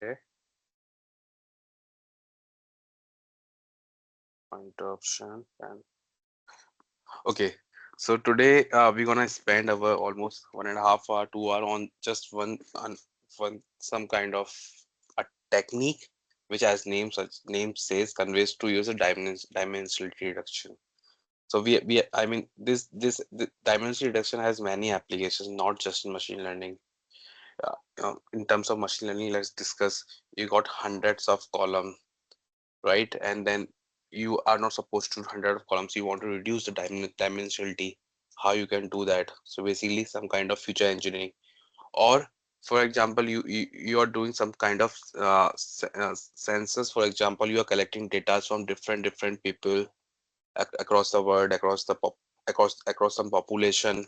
Okay, pointer option and okay. So today we're gonna spend our almost 1.5 hour, 2 hour on just one some kind of a technique which as name says conveys to use a dimensionality reduction. So we I mean this dimensionality reduction has many applications, not just in machine learning. In terms of machine learning, let's discuss. You got hundreds of column, right? And then you are not supposed to hundred of columns. You want to reduce the dimensionality. How you can do that? So basically, some kind of future engineering, or for example, you are doing some kind of census. For example, you are collecting data from different people across the world, across some population,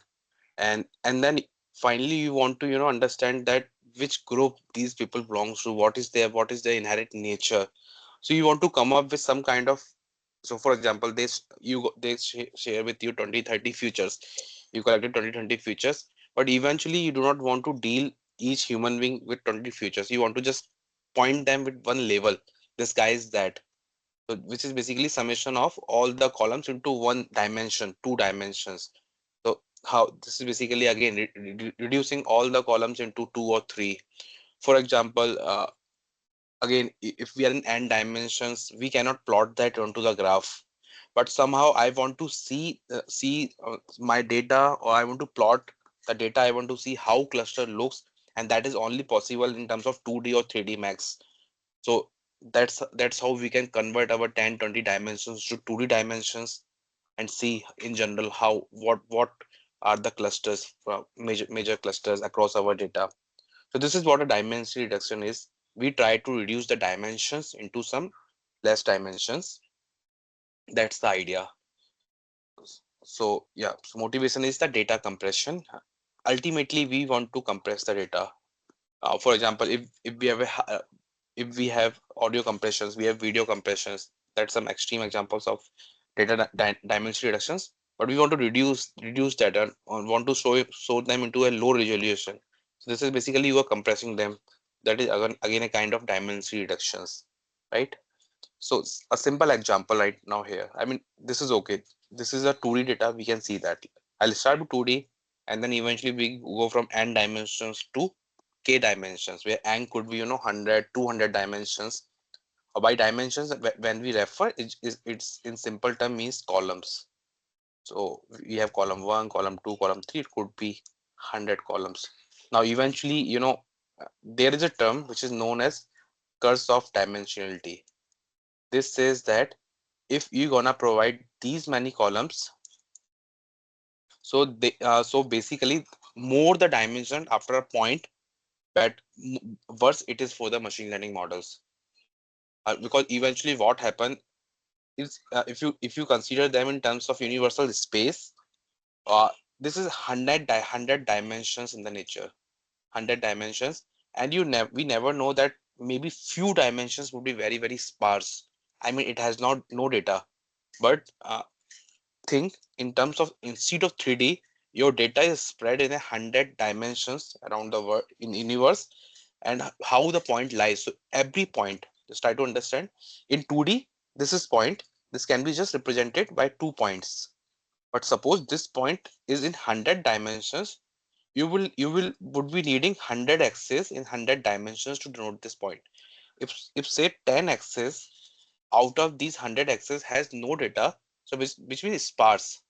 and then finally you want to understand that which group these people belongs to, what is their inherent nature. So you want to come up with some kind of, so for example, they share with you 20-30 features. You collected 20-20 features, but eventually you do not want to deal each human being with 20 features. You want to just point them with one label. This guy is that. So which is basically summation of all the columns into one dimension, two dimensions. So how this is basically again reducing all the columns into two or three. For example, again, if we are in n dimensions, we cannot plot that onto the graph. But somehow I want to see my data, or I want to plot the data. I want to see how cluster looks, and that is only possible in terms of 2D or 3D max. So that's how we can convert our 10-20 dimensions to 2D dimensions and see in general how what are the clusters, major clusters across our data. So this is what a dimension reduction is. We try to reduce the dimensions into some less dimensions. That's the idea. So yeah, so motivation is the data compression. Ultimately, we want to compress the data. For example, if we have audio compressions, we have video compressions. That's some extreme examples of data dimension reductions. But we want to reduce data and want to show them into a low resolution. So this is basically you are compressing them. That is again a kind of dimension reductions, right? So a simple example right now here. I mean, this is okay. This is a 2D data. We can see that. I'll start with 2D, and then eventually we go from n dimensions to k dimensions, where n could be 100, 200 dimensions. By dimensions, when we refer, it's in simple term means columns. So we have column 1, column 2, column 3. It could be 100 columns. Now eventually, there is a term which is known as curse of dimensionality. This says that if you're gonna provide these many columns, so basically more the dimension after a point, but worse it is for the machine learning models. Because eventually what happen is, if you consider them in terms of universal space, uh, this is 100 dimensions in the nature, 100 dimensions, and we never know that maybe few dimensions would be very sparse. I mean, it has not no data, but think in terms of, instead of 3D, your data is spread in 100 dimensions around the world in universe, and how the point lies. So every point, just try to understand. In 2D, this is point. This can be just represented by 2 points. But suppose this point is in 100 dimensions, you will would be needing 100 axes in 100 dimensions to denote this point. If say 10 axes out of these 100 axes has no data, so which means sparse.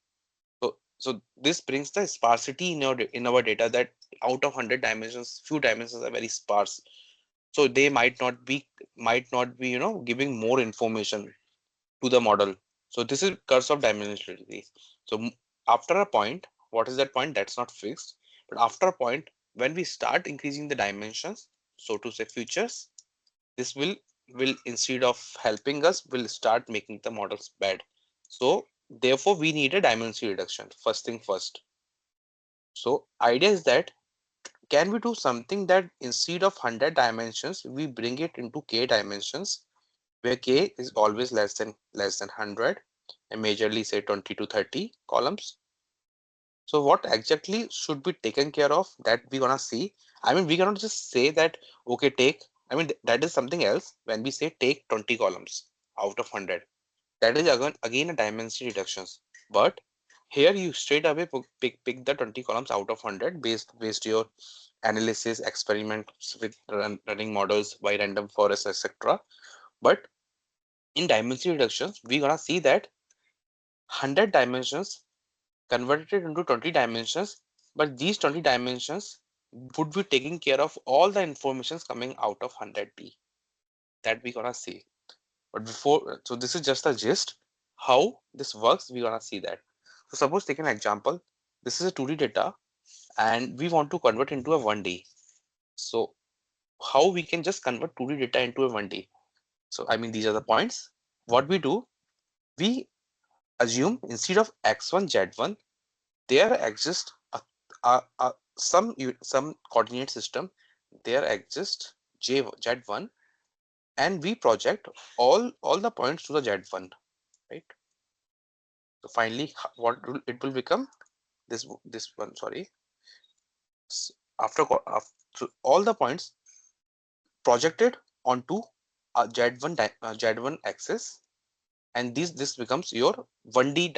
So this brings the sparsity in our data, that out of 100 dimensions, few dimensions are very sparse. So they might not be giving more information to the model. So this is curse of dimensionality. So after a point, what is that point? That's not fixed. But after a point, when we start increasing the dimensions, so to say features, this will instead of helping us, will start making the models bad. So therefore we need a dimension reduction, first thing first. So idea is that, can we do something that instead of 100 dimensions, we bring it into k dimensions, where k is always less than 100, and majorly say 20 to 30 columns. So what exactly should be taken care of, that we gonna see. I mean, we cannot just say that okay, take I mean, that is something else. When we say take 20 columns out of 100, that is again a dimension reductions. But here you straight away pick the 20 columns out of 100 based your analysis experiments with running models by random forest, etc. But in dimension reductions, we're gonna see that 100 dimensions converted into 20 dimensions, but these 20 dimensions would be taking care of all the informations coming out of 100D that we're gonna see. But before, so this is just a gist how this works. We're gonna see that. So suppose take an example. This is a 2D data and we want to convert into a 1D. So how we can just convert 2D data into a 1D? So I mean, these are the points. What we do, we assume instead of x1 z1, there exists some coordinate system. There exists z1, and we project all the points to the z1, right? So finally, what it will become, this one, sorry. After so all the points projected onto a z1 axis, and this becomes your 1D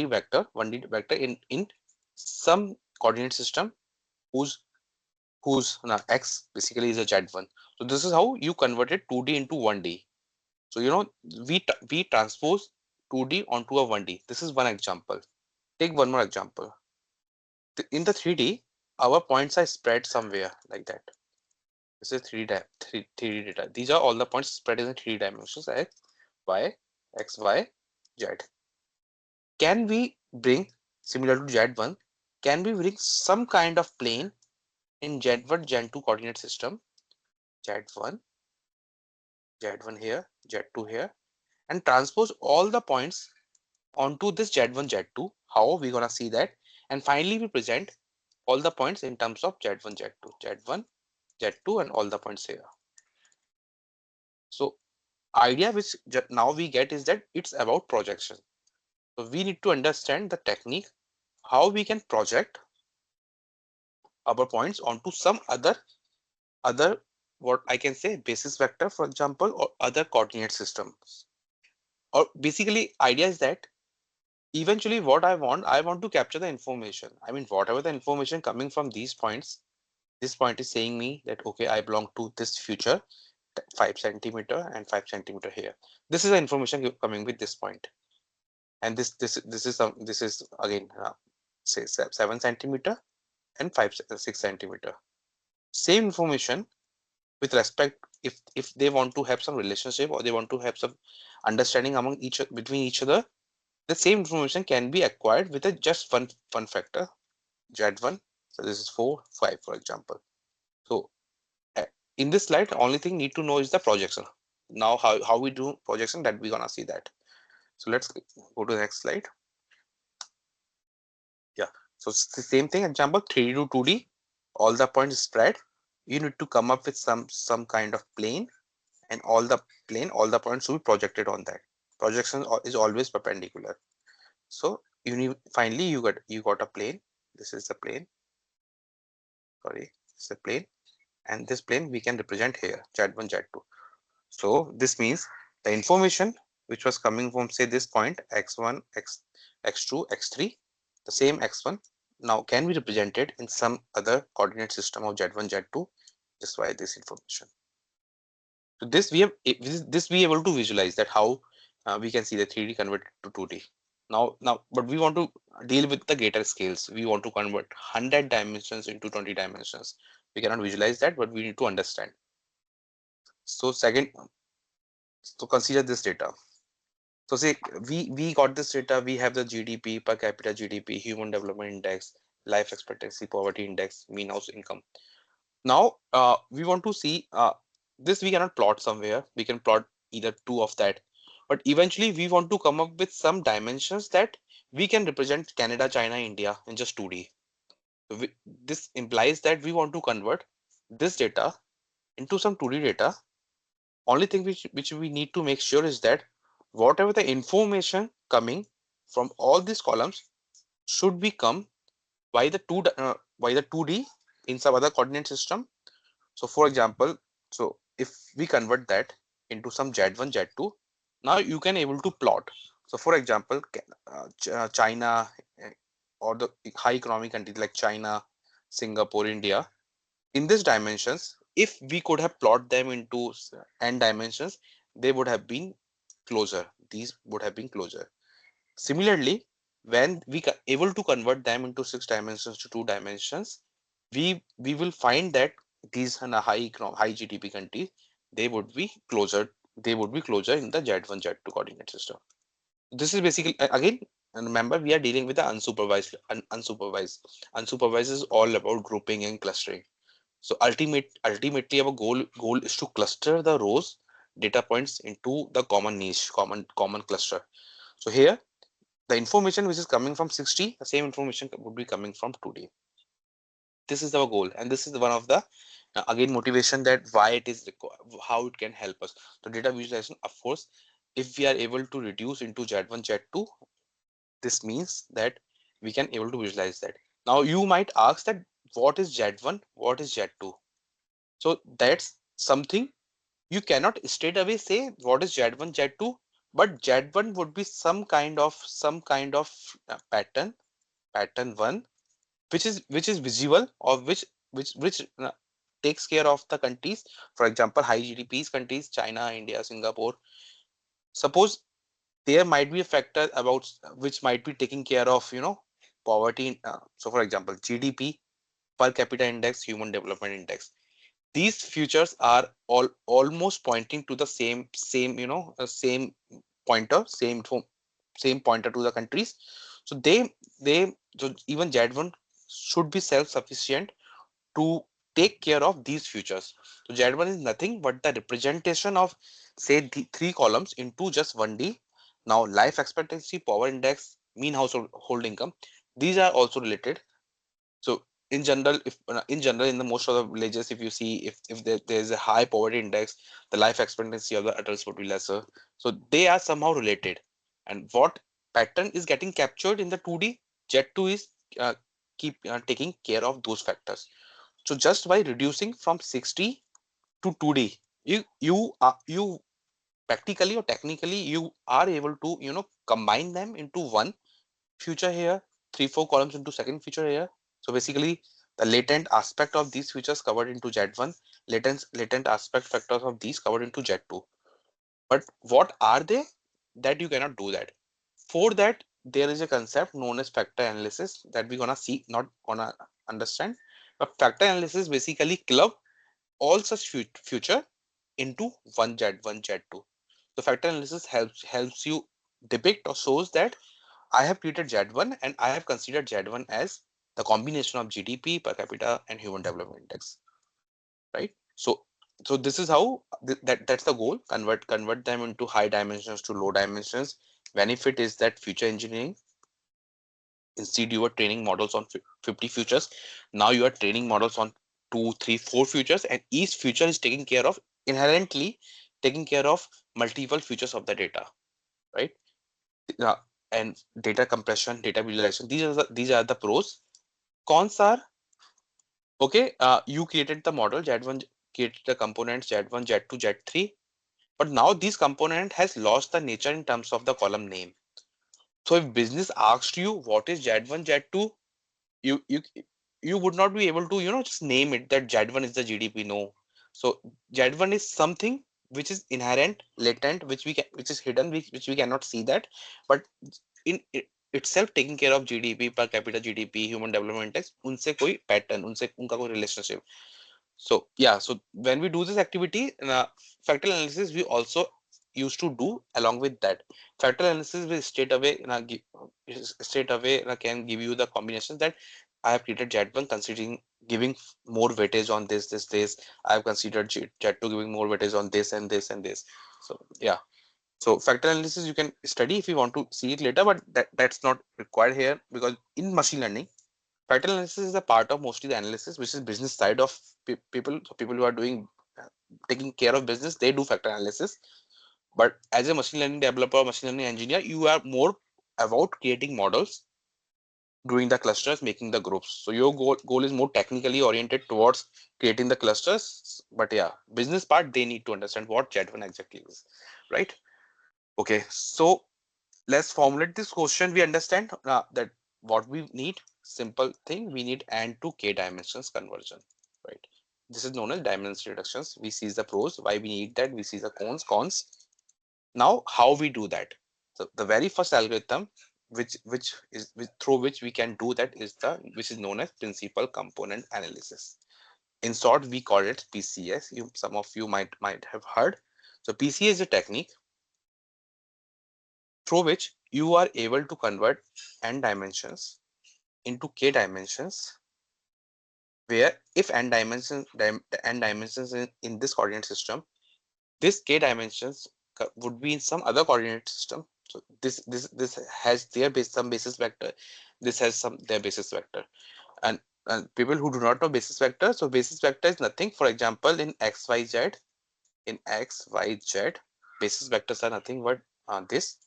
vector in some coordinate system whose x basically is a z1. So this is how you converted 2D into 1D. So we transpose 2D onto a 1D. This is one example. Take one more example. In the 3D, our points are spread somewhere like that. This is 3D data. These are all the points spread in 3 dimensions: x, y, x, y, z. Can we bring, similar to z1, can we bring some kind of plane in z1, z2 coordinate system? Z1, Z1 here, Z2 here, and transpose all the points onto this Z1, Z2. How are we gonna see that? And finally, we present all the points in terms of Z1, Z2, Z1, Z2, and all the points here. So idea which now we get is that it's about projection. So we need to understand the technique, how we can project our points onto some other what I can say basis vector, for example, or other coordinate systems. Or basically, idea is that eventually what I want to capture the information. I mean, whatever the information coming from these points, this point is saying me that, okay, I belong to this future 5 centimeter and 5 centimeter here. This is the information coming with this point. And this is again, say 7 centimeter and 6 centimeter. Same information with respect, if they want to have some relationship or they want to have some understanding between each other, the same information can be acquired with a just one factor, Z1. So this is 4, 5, for example. So in this slide, the only thing need to know is the projection. Now how we do projection, that we're gonna see that. So let's go to the next slide. Yeah. So it's the same thing. Example 3D to 2D, all the points spread. You need to come up with some kind of plane, and all the points will be projected on that. Projection is always perpendicular. So finally you got a plane. This is the plane. Sorry, it's a plane, and this plane we can represent here, Z1, Z2. So this means the information which was coming from, say, this point x1, x2, x3, the same x1 now can be represented in some other coordinate system of Z1, Z2 just by this information. So this we able to visualize that how we can see the 3D converted to 2D. Now, but we want to deal with the greater scales. We want to convert 100 dimensions into 20 dimensions. We cannot visualize that, but we need to understand. So consider this data. So say we got this data. We have the GDP, per capita GDP, Human Development Index, life expectancy, poverty index, mean house income. Now we want to see this. We cannot plot somewhere. We can plot either two of that, but eventually we want to come up with some dimensions that we can represent Canada, China, India in just 2D. This implies that we want to convert this data into some 2D data. Only thing which we need to make sure is that whatever the information coming from all these columns should be come by the 2D in some other coordinate system. So for example, so if we convert that into some Z1, Z2, now you can able to plot. So for example, China, eh, or the high economic countries like China, Singapore, India, in these dimensions, if we could have plot them into n dimensions, they would have been closer. These would have been closer. Similarly, when we able to convert them into 6 dimensions to 2 dimensions, we will find that these high GDP countries, they would be closer. They would be closer in the Z1 Z2 coordinate system. This is basically, again, and remember, we are dealing with the unsupervised. Unsupervised is all about grouping and clustering. So ultimately our goal is to cluster the rows data points into the common niche, common cluster. So here the information which is coming from 60, the same information would be coming from 2D. This is our goal, and this is one of the again motivation that why it is how it can help us. So data visualization, of course, if we are able to reduce into Z1 Z2, this means that we can able to visualize that. Now you might ask that what is Z1, what is Z2? So that's something you cannot straight away say what is Z1 Z2, but Z1 would be some kind of pattern 1, which is visible, or which takes care of the countries. For example, high GDPs countries, China, India, Singapore. Suppose there might be a factor about which might be taking care of poverty. So for example, GDP, per capita index, human development index, these futures are all almost pointing to the same pointer, same pointer to the countries. So they so even Z1 should be self-sufficient to take care of these futures. So Z1 is nothing but the representation of, say, the 3 columns into just 1D. Now life expectancy, power index, mean household income, these are also related. So in general, if in general, in the most of the villages, if you see, if there's a high poverty index, the life expectancy of the adults would be lesser. So they are somehow related. And what pattern is getting captured in the 2D, Z2 is keep taking care of those factors. So just by reducing from 60 to 2D, you practically or technically you are able to combine them into one future here, 3 4 columns into second feature here. So basically the latent aspect of these features covered into Z1, latent aspect factors of these covered into Z2. But what are they? That you cannot do that. For that, there is a concept known as factor analysis that we're gonna see, not gonna understand. But factor analysis basically club all such future into one Z1 Z2. So factor analysis helps you depict or shows that I have created Z1 and I have considered Z1 as the combination of GDP, per capita, and human development index, right? So this is how that's the goal. Convert them into high dimensions to low dimensions. Benefit is that future engineering, instead you were training models on 50 futures, now you are training models on 2 3 4 futures, and each future is taking care of inherently taking care of multiple futures of the data, right? Yeah, and data compression, data visualization, these are the pros. Cons are, okay, you created the model Z1, created the components Z1 Z2 Z3, but now this component has lost the nature in terms of the column name. So if business asked you what is Z1 Z2, you you you would not be able to just name it that Z1 is the GDP. No. So Z1 is something which is inherent, latent, which is hidden, which we cannot see that, but in itself taking care of GDP, per capita GDP, human development index, उनसे कोई pattern, उनसे उनका कोई relationship. So yeah, so when we do this activity, factor analysis we also used to do along with that. Factor analysis will straight away can give you the combinations that I have created Z1 considering giving more weightage on this. I have considered Z2 giving more weightage on this and this and this. So yeah. So factor analysis you can study if you want to see it later, but that's not required here because in machine learning, factor analysis is a part of mostly the analysis, which is business side of people. So people who are doing taking care of business, they do factor analysis. But as a machine learning developer, machine learning engineer, you are more about creating models, doing the clusters, making the groups. So your goal is more technically oriented towards creating the clusters, But yeah, business part, they need to understand what Z1 exactly is, right? Okay, so let's formulate this question. We understand that what we need, simple thing, we need AND to k dimensions conversion, right? This is known as dimension reductions. We see the pros, why we need that, we see the cons. Now how we do that? So the very first algorithm through which we can do that is the which is known as principal component analysis. In short, we call it PCS. Some of you might have heard. So PCS is a technique through which you are able to convert n dimensions into k dimensions, where if n dimensions in this coordinate system, this k dimensions would be in some other coordinate system. So this has their some basis vector, this has some their basis vector. And people who do not know basis vector, so basis vector is nothing. For example, in xyz, basis vectors are nothing but this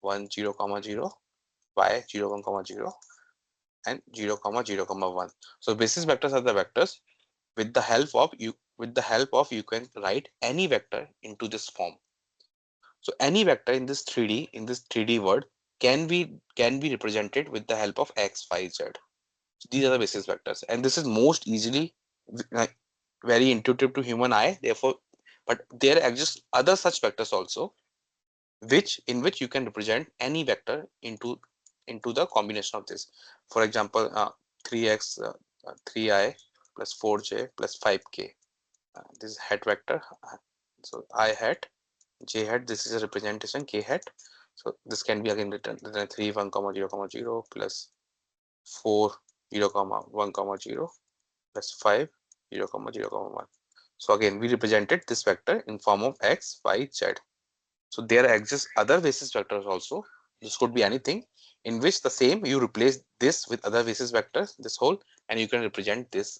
1 0 comma 0, y 0 1 comma 0, and 0 comma 0 comma 1. So basis vectors are the vectors with the help of you can write any vector into this form. So any vector in this 3D world can be represented with the help of x, y, z. So these are the basis vectors, and this is most easily very intuitive to human eye. Therefore, but there exist other such vectors also, which you can represent any vector into the combination of this. For example, 3x, 3i plus 4j plus 5k. This is hat vector. So I hat, j hat. This is a representation k hat. So this can be again written 3 1 comma 0 comma 0 plus 4 0 comma 1 comma 0 plus 5 0 comma 0 comma 1. So again we represented this vector in form of x, y, z. So there exists other basis vectors also. This could be anything in which the same you replace this with other basis vectors, this whole, and you can represent this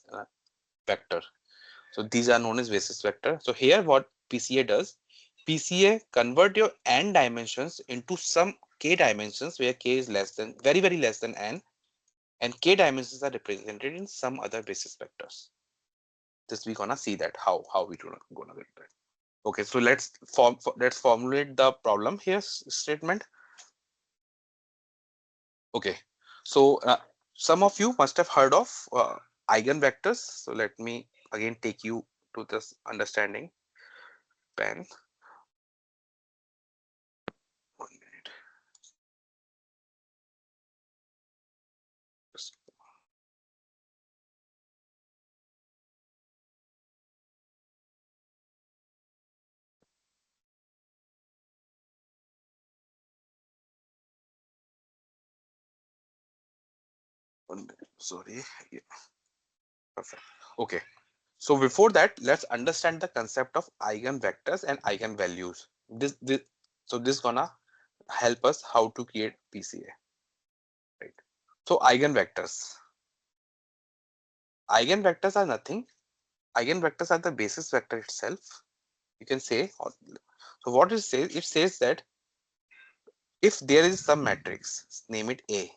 vector. So these are known as basis vector. So here what PCA does, PCA convert your n dimensions into some k dimensions where k is less than very less than n, and k dimensions are represented in some other basis vectors. This we gonna see that how we gonna get that. Okay, so let's formulate the problem here statement. Okay, so some of you must have heard of eigenvectors. So let me again take you to this understanding pen. 1 minute. Just 1 minute. Sorry. Yeah, perfect. Okay. So before that, let's understand the concept of eigenvectors and eigenvalues. So this gonna help us how to create PCA, right? So eigenvectors are nothing. Eigenvectors are the basis vector itself. You can say. So what it says that if there is some matrix, name it A,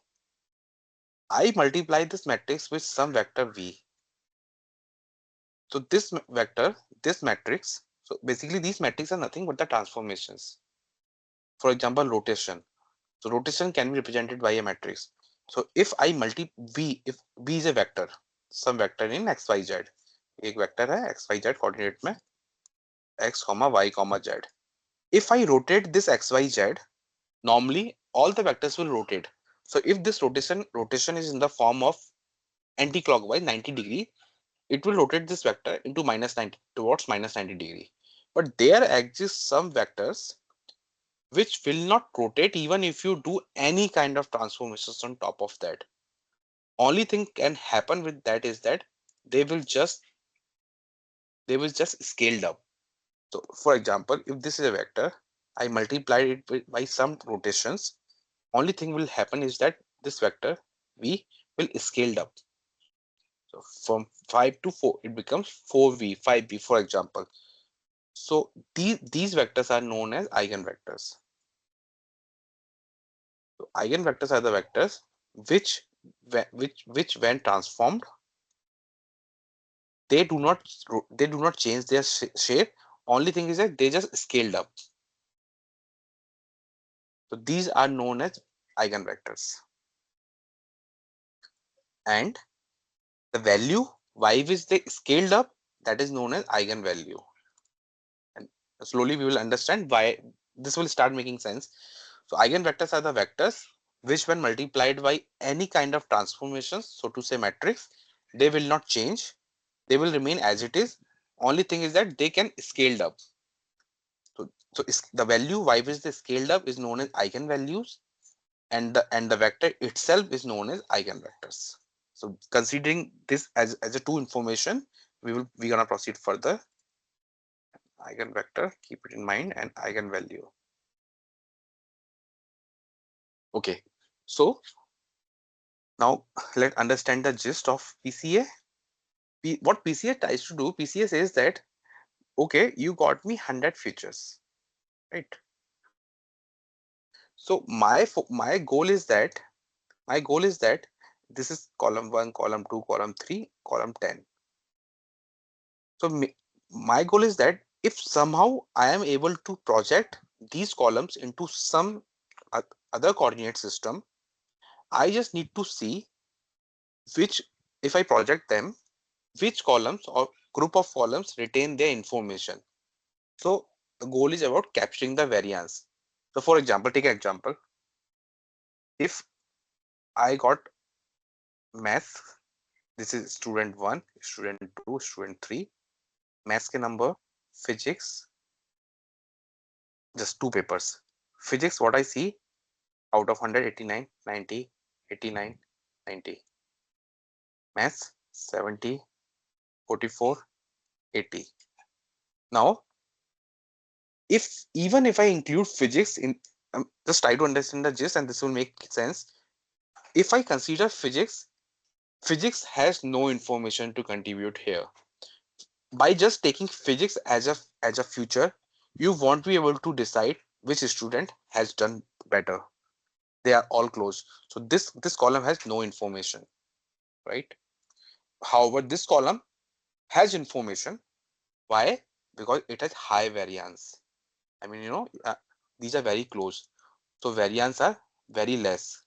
I multiply this matrix with some vector V. So this matrix, so basically these matrices are nothing but the transformations. For example, rotation. So rotation can be represented by a matrix. So if I multi V, if V is a vector, some vector in x y z, एक vector है x y z coordinate में x y z. If I rotate this x y z, normally all the vectors will rotate. So if this rotation is in the form of anti-clockwise 90-degree, it will rotate this vector into minus 90 towards minus 90-degree. But there exists some vectors which will not rotate even if you do any kind of transformations on top of that. Only thing can happen with that is that they will just scaled up. So for example, if this is a vector, I multiplied it by some rotations. Only thing will happen is that this vector v will scaled up. So from 5 to 4, it becomes 4v, 5v, for example. So these vectors are known as eigenvectors. So eigenvectors are the vectors which when transformed they do not change their shape. Only thing is that they just scaled up. So these are known as eigenvectors. And the value y which they scaled up, that is known as eigenvalue. And slowly we will understand why this will start making sense. So eigenvectors are the vectors which when multiplied by any kind of transformations, so to say matrix, they will not change. They will remain as it is. Only thing is that they can scaled up. So the value y which they scaled up is known as eigenvalues, and the vector itself is known as eigenvectors. So considering this as a two information, we're gonna proceed further. Eigenvector, keep it in mind, and eigenvalue. Okay, so now let's understand the gist of PCA. What PCA tries to do, PCA says that okay, you got me 100 features, right? So my goal is that this is column 1, column 2, column 3, column 10. So my goal is that if somehow I am able to project these columns into some other coordinate system, I just need to see which, if I project them, which columns or group of columns retain their information. So the goal is about capturing the variance. So for example, take an example. If I got math, this is student 1, student 2, student 3, maths के number, physics, just 2 papers. Physics, what I see, out of 100, 89, 90, 89, 90. Maths, 70, 44, 80. Now, even if I include physics in, just try to understand the gist and this will make sense. If I consider physics, physics has no information to contribute here. By just taking physics as a future, you won't be able to decide which student has done better. They are all close. So this column has no information, right? However, this column has information. Why? Because it has high variance. I mean, these are very close. So variance are very less.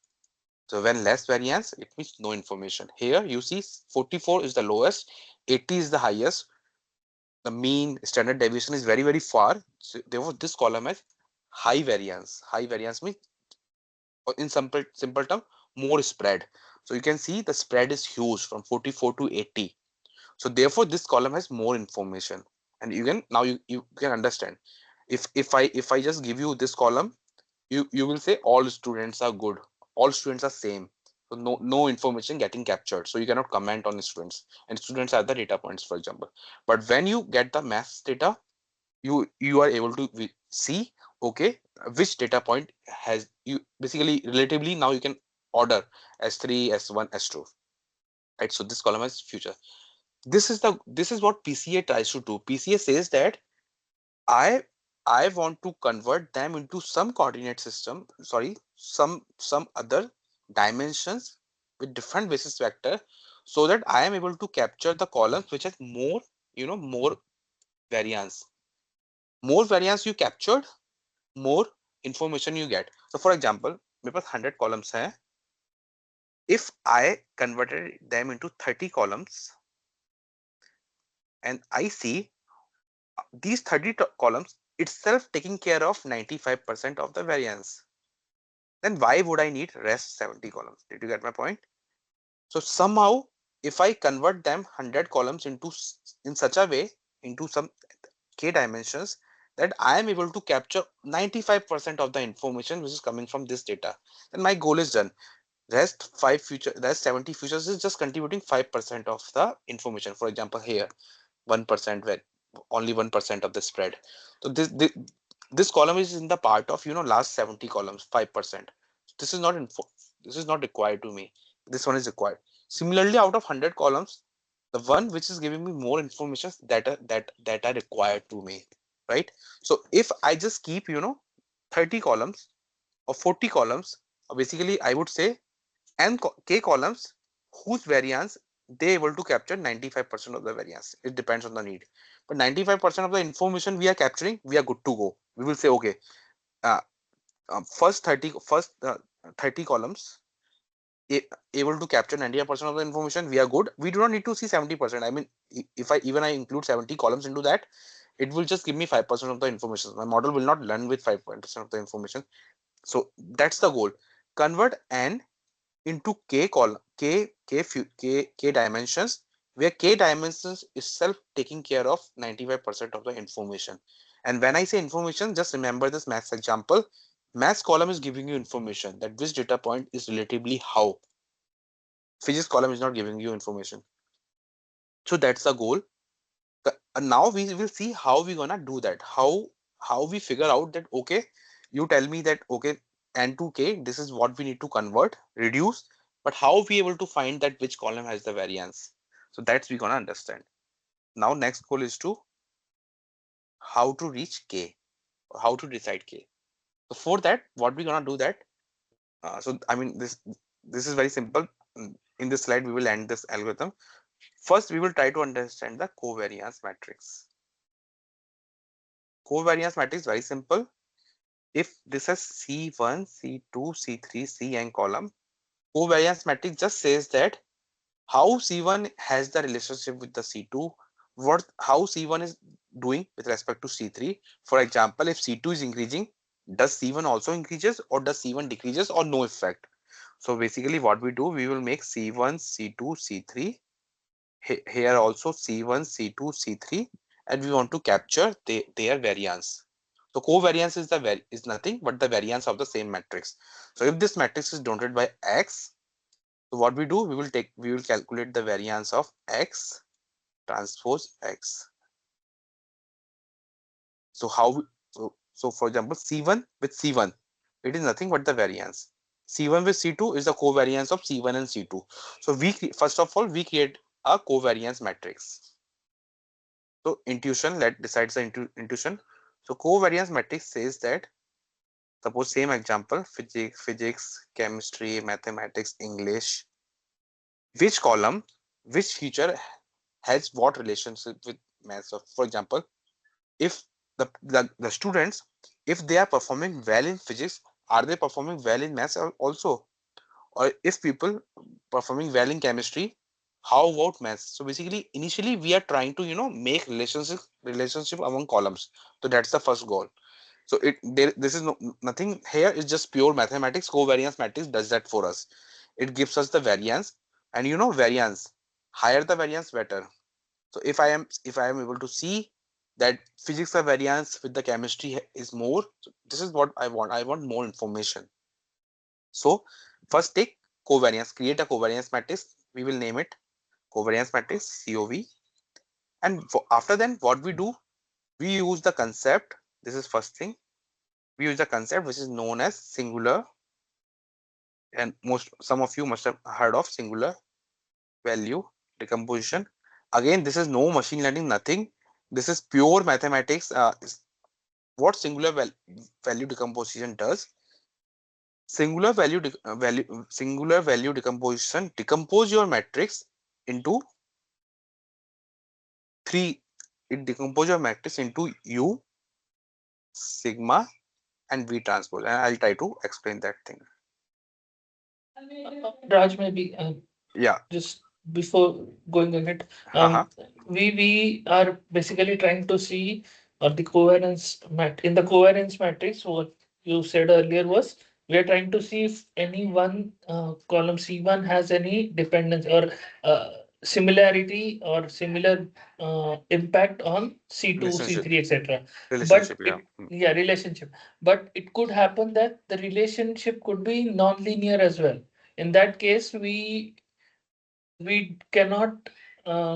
So when less variance, it means no information. Here you see 44 is the lowest, 80 is the highest. The mean standard deviation is very, very far. So therefore, this column has high variance. High variance means, in simple term, more spread. So you can see the spread is huge from 44 to 80. So therefore, this column has more information. And you can now you can understand. If I just give you this column, you will say all students are good, all students are same. So no information getting captured. So you cannot comment on students, and students are the data points, for example. But when you get the maths data, you are able to see, okay, which data point has you basically relatively now you can order S3, S1, S2, right? So this column has future. This is what PCA tries to do. PCA says that I I want to convert them into some coordinate system, sorry, some other dimensions with different basis vector, so that I am able to capture the columns which has more, more variance. More variance you captured, more information you get. So for example, मेरे पास 100 columns हैं. If I converted them into 30 columns and I see these 30 columns itself taking care of 95% of the variance, then why would I need rest 70 columns? Did you get my point? So somehow, if I convert them 100 columns into in such a way into some k dimensions, that I am able to capture 95% of the information which is coming from this data, then my goal is done. Rest 70 futures is just contributing 5% of the information. For example, here 1%, where only 1% of the spread. So this column is in the part of last 70 columns, 5%. This is not this is not required to me. This one is required. Similarly, out of 100 columns, the one which is giving me more information that are required to me, right? So if I just keep 30 columns or 40 columns, or basically I would say n k columns whose variance they able to capture 95% of the variance. It depends on the need, but 95% of the information we are capturing, we are good to go. We will say okay, uh, first 30 columns able to capture 95% of the information, we are good. We do not need to see 70%. I mean, if I even I include 70 columns into that, it will just give me 5% of the information. My model will not learn with 5% of the information. So that's the goal. Convert n into k column, k dimensions, where k dimensions itself taking care of 95% of the information. And when I say information, just remember this maths example. Maths column is giving you information that which data point is relatively how. Physics column is not giving you information. So that's the goal. Now we will see how we gonna do that. How we figure out that okay, you tell me that okay, n to k, this is what we need to convert, reduce, but how we able to find that which column has the variance? So that's we gonna understand. Now next goal is to how to reach k, or how to decide k. So for that, what we gonna do that? So I mean this is very simple. In this slide, we will end this algorithm. First, we will try to understand the covariance matrix. Covariance matrix very simple. If this is C1, C2, C3, Cn column, covariance matrix just says that how C1 has the relationship with the C2, what how C1 is doing with respect to C3. For example, if C2 is increasing, does C1 also increases, or does C1 decreases, or no effect? So basically what we do, we will make C1, C2, C3, here also C1, C2, C3, and we want to capture their variance. So covariance is is nothing but the variance of the same matrix. So if this matrix is denoted by X, so what we do, we will calculate the variance of X transpose X. So so for example, C1 with C1, it is nothing but the variance. C1 with C2 is the covariance of C1 and C2. So first of all, we create a covariance matrix. So intuition, let decides the intuition. So covariance matrix says that, suppose same example, physics, chemistry, mathematics, English, which column, which feature has what relationship with maths. So for example, if the students, if they are performing well in physics, are they performing well in maths also? Or if people performing well in chemistry, how about maths? So basically, initially we are trying to make relationship among columns. So that's the first goal. So this is nothing here, is just pure mathematics. Covariance matrix does that for us. It gives us the variance, and variance, higher the variance, better. So if I am able to see that physics the variance with the chemistry is more, so this is what I want more information. So first take covariance, create a covariance matrix. We will name it covariance matrix, COV. And after then, what we do, we use the concept. This is first thing. We use the concept which is known as singular, and some of you must have heard of singular value decomposition. Again, this is no machine learning, nothing. This is pure mathematics. What value decomposition does? Singular value decomposition decompose your matrix into three. It decompose your matrix into U, sigma, and V transpose, and I'll try to explain that thing. Raj, maybe Yeah. just before going ahead, Haha. we are basically trying to see the covariance in the covariance matrix. What you said earlier was we are trying to see if any one column C1 has any dependence or similarity or similar impact on C2, Relationship. C3, etc. But Relationship. Yeah. it, yeah, relationship. But it could happen that the relationship could be non-linear as well. In that case, we cannot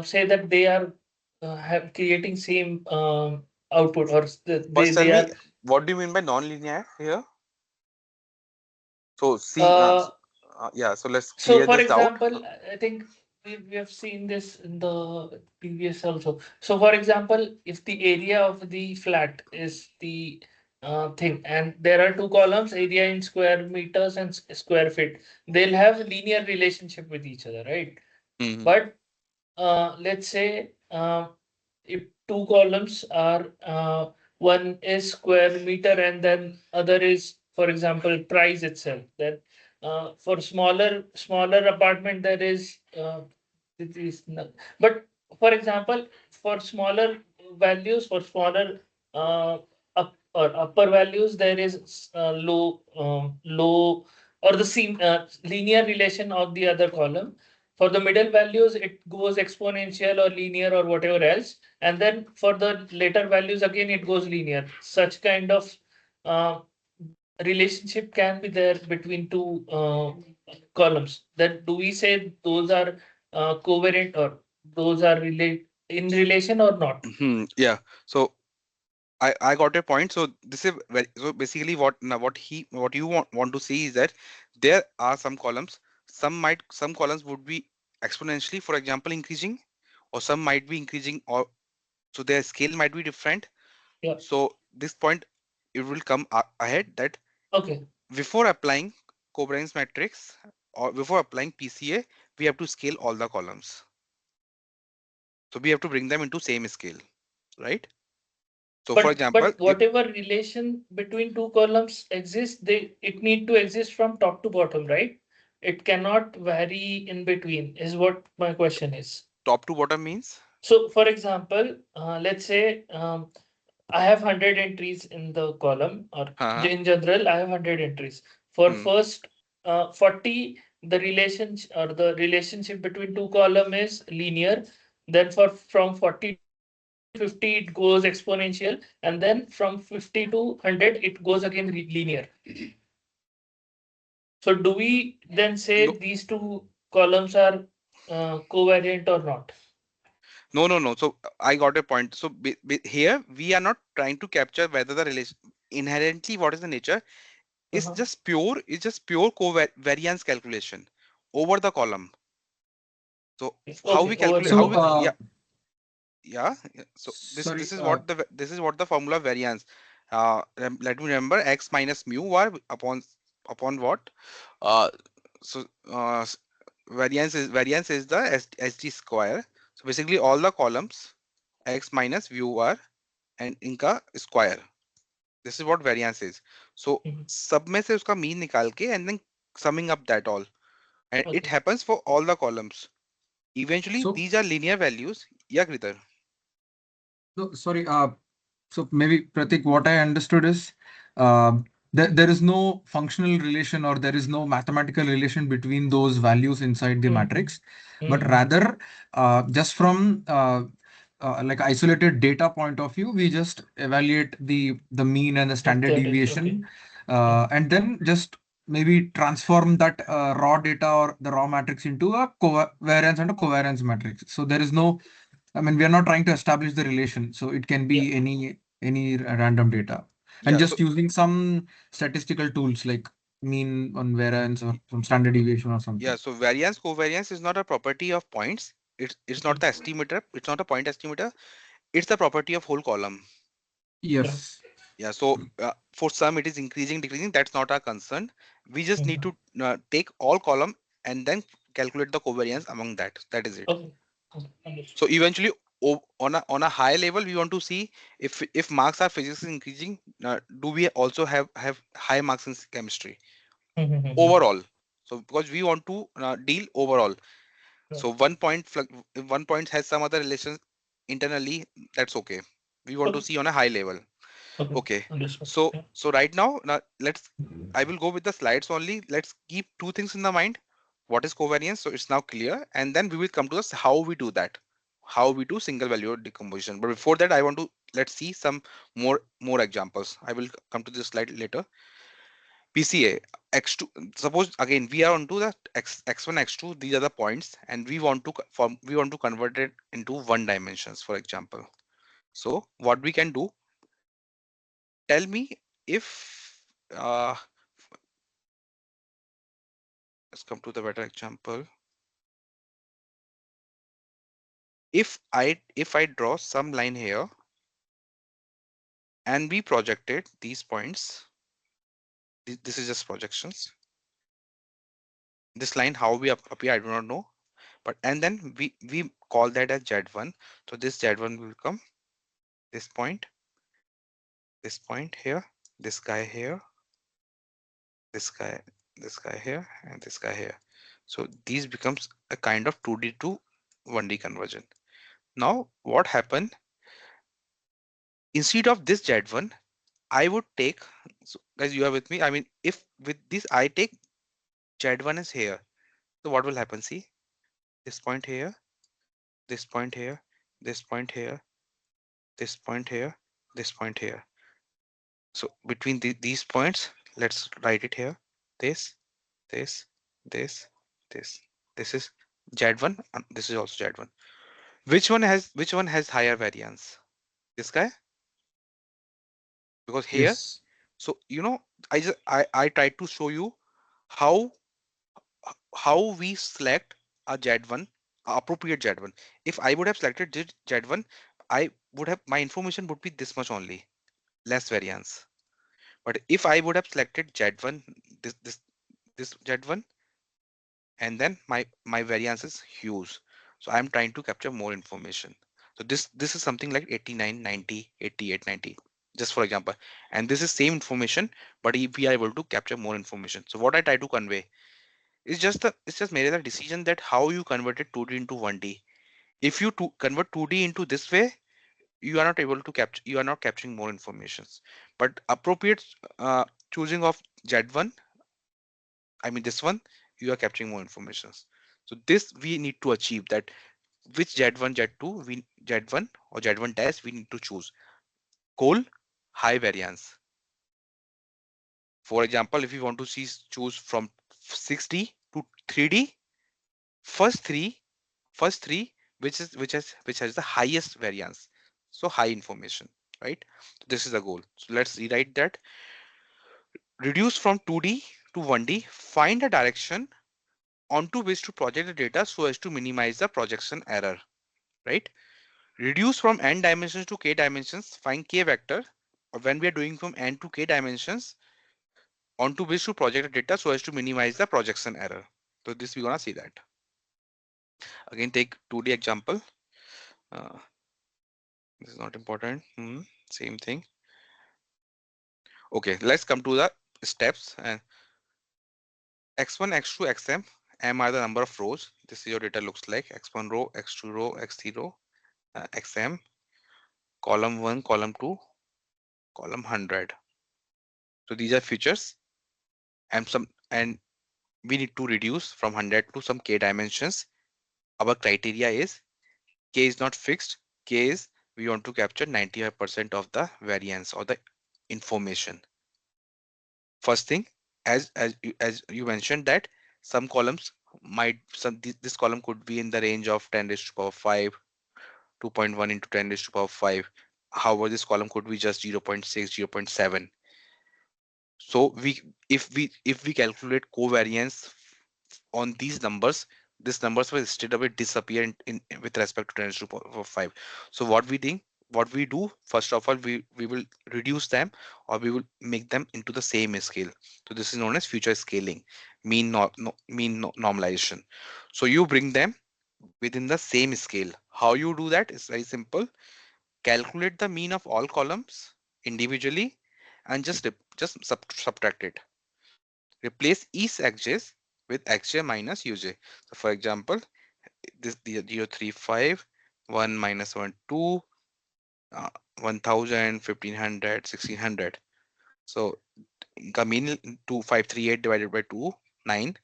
say that they are have creating same output, or First, tell they me, are what do you mean by non-linear here? So uh, yeah. So let's so clear for this doubt. example, I think we have seen this in the previous also. So for example, if the area of the flat is the thing, and there are two columns, area in square meters and square feet, they'll have linear relationship with each other, right? Hmm. But let's say if two columns are one is square meter and then other is, for example, price itself. Then for smaller apartment there is it is not, but for example, for smaller values, for smaller up or upper values, there is low or the same linear relation of the other column. For the middle values, it goes exponential or linear or whatever else. And then for the later values, again, it goes linear. Such kind of uh, relationship can be there between two columns. Then do we say those are covariant or those are in relation or not? Yeah. So I got your point. So this is very, so basically what now what you want to see is that there are some columns. Some columns would be exponentially, for example, increasing, or some might be increasing, or so their scale might be different. Yeah. So this point it will come ahead that Okay. before applying covariance matrix or before applying PCA, we have to scale all the columns. So we have to bring them into same scale, right? So for example, But if whatever relation between two columns exists, they it need to exist from top to bottom, right? It cannot vary in between, is what my question is. top to bottom means, So, for example, let's say I have 100 entries in the column, or huh? in general, I have 100 entries. For Hmm. first 40, the relation or the relationship between two column is linear. Then for from 40 to 50, it goes exponential, and then from 50 to 100, it goes again linear. So, do we then say No, these two columns are covariant or not? no. So I got a point. So here we are not trying to capture whether the relation inherently what is the nature. Uh-huh. It's just pure covariance calculation over the column. So how we Okay, over calculate, the how So, we, column. yeah, yeah. So this sorry. is what this is what the formula variance. Let me remember x minus mu r upon what? Uh, so variance is the SG square. So basically all the columns x minus mu r and इनका square. This is what variance is. So Mhm. सब में से उसका mean निकाल के and then summing up that all, and it Okay. happens for all the columns. Eventually So, these are linear values. Yeah, Kritar. sorry. So maybe Pratik, what I understood is uh, there is no functional relation or there is no mathematical relation between those values inside the Mhm. matrix, but Mhm. rather just from like isolated data point of view, we just evaluate the mean and the standard That is okay. deviation, Mhm. and then just maybe transform that raw data or the raw matrix into a covariance and a covariance matrix. So there is no, I mean, we are not trying to establish the relation, so it can Yeah. be any random data, and Yeah. So just using some statistical tools like mean on variance or some standard deviation or yeah. something. So variance covariance is not a property of points. It's not Okay. the estimator. It's not a point estimator. It's the property of whole column. Yeah. Yes. Yeah. So for some it is increasing, decreasing. That's not our concern. We just need Mhm. to take all column and then calculate the covariance among that. That is it. Okay. Okay. Understood. So eventually, on a high level, we want to see if marks are physics is increasing, do we also have high marks in chemistry Mhm. overall? So because we want to deal overall. Yeah. So if one point has some other relations internally, that's okay. We want to Okay. see on a high level. Okay. Okay. Understood. So Yeah. right now let's, I will go with the slides only. Let's keep two things in the mind. What is covariance? So it's now clear, and then we will come to this how we do that, how we do single value decomposition. But before that, I want to let's see some more examples. I will come to this slide later. PCA x2. Suppose again we are onto the x1 x2. These are the points, and we want to we want to convert it into one dimensions. For example, so what we can do? Tell me if let's come to the better example. If I draw some line here and we projected these points, this is just projections. This line how we appear, I do not know, but and then we call that as Z1. So this Z1 will become this point here, this guy here, this guy, this guy here, and this guy here. So these becomes a kind of 2D to 1D conversion. Now what happened, instead of this Z1, I would take, so guys, you are with me? I mean, if with this I take Z1 is here, so what will happen? See, this point here, this point here, this point here, this point here, this point here. So between these points, let's write it here. This, this, this, this. This is Z1, and this is also Z1. Which one has higher variance? This guy, because here. Yes. So I tried to show you how we select a Z1, appropriate Z1. If I would have selected Z1, I would have, my information would be this much only, less variance. But if I would have selected Z1, this Z1, and then my variance is huge. So I'm trying to capture more information. So this is something like 89, 90, 88, 90, just for example. And this is same information, but if we are able to capture more information. So what I try to convey, it's just made a decision that how you converted 2D into 1D. If you convert 2D into this way, you are not able to capture, you are not capturing more informations. But appropriate choosing of Z1, I mean this one, you are capturing more informations. So this we need to achieve, that which Z1, Z2, Z1 or Z1 dash we need to choose. Goal, high variance. For example, if you want to choose from 6D to 3D, first three first three which has the highest variance, so high information, right? This is the goal. So let's rewrite that. Reduce from 2D to 1D, find a direction onto which to project the data so as to minimize the projection error, right? Reduce from n dimensions to k dimensions, find k vector, or when we are doing from n to k dimensions, onto which to project the data so as to minimize the projection error. So this we're gonna see that. Again, take 2D example. uh, this is not important. Same thing. Okay, let's come to the steps. And x1, x2, xm, m are the number of rows. This is your data looks like x1 row, x2 row, x3 row, xm, column 1, column 2, column 100. So these are features, and we need to reduce from 100 to some k dimensions. Our criteria is k is not fixed. K is we want to capture 95% of the variance or the information. First thing, as you mentioned that some columns this column could be in the range of 10 raised to power 5, 2.1 into 10 raised to power 5. However, this column could be just 0.6, 0.7. So if we calculate covariance on these numbers, these numbers will straight away disappear with respect to 10 raised to power 5. So what we do, first of all, we will reduce them, or we will make them into the same scale. So this is known as future scaling, normalization. So you bring them within the same scale. How you do that is very simple. Calculate the mean of all columns individually and subtract it. Replace each xj with xj minus uj. So for example, this the 0, 3, 5, 1 minus 1, 2, 1000, 1500, 1600. So the mean 2538 divided by 2, 9.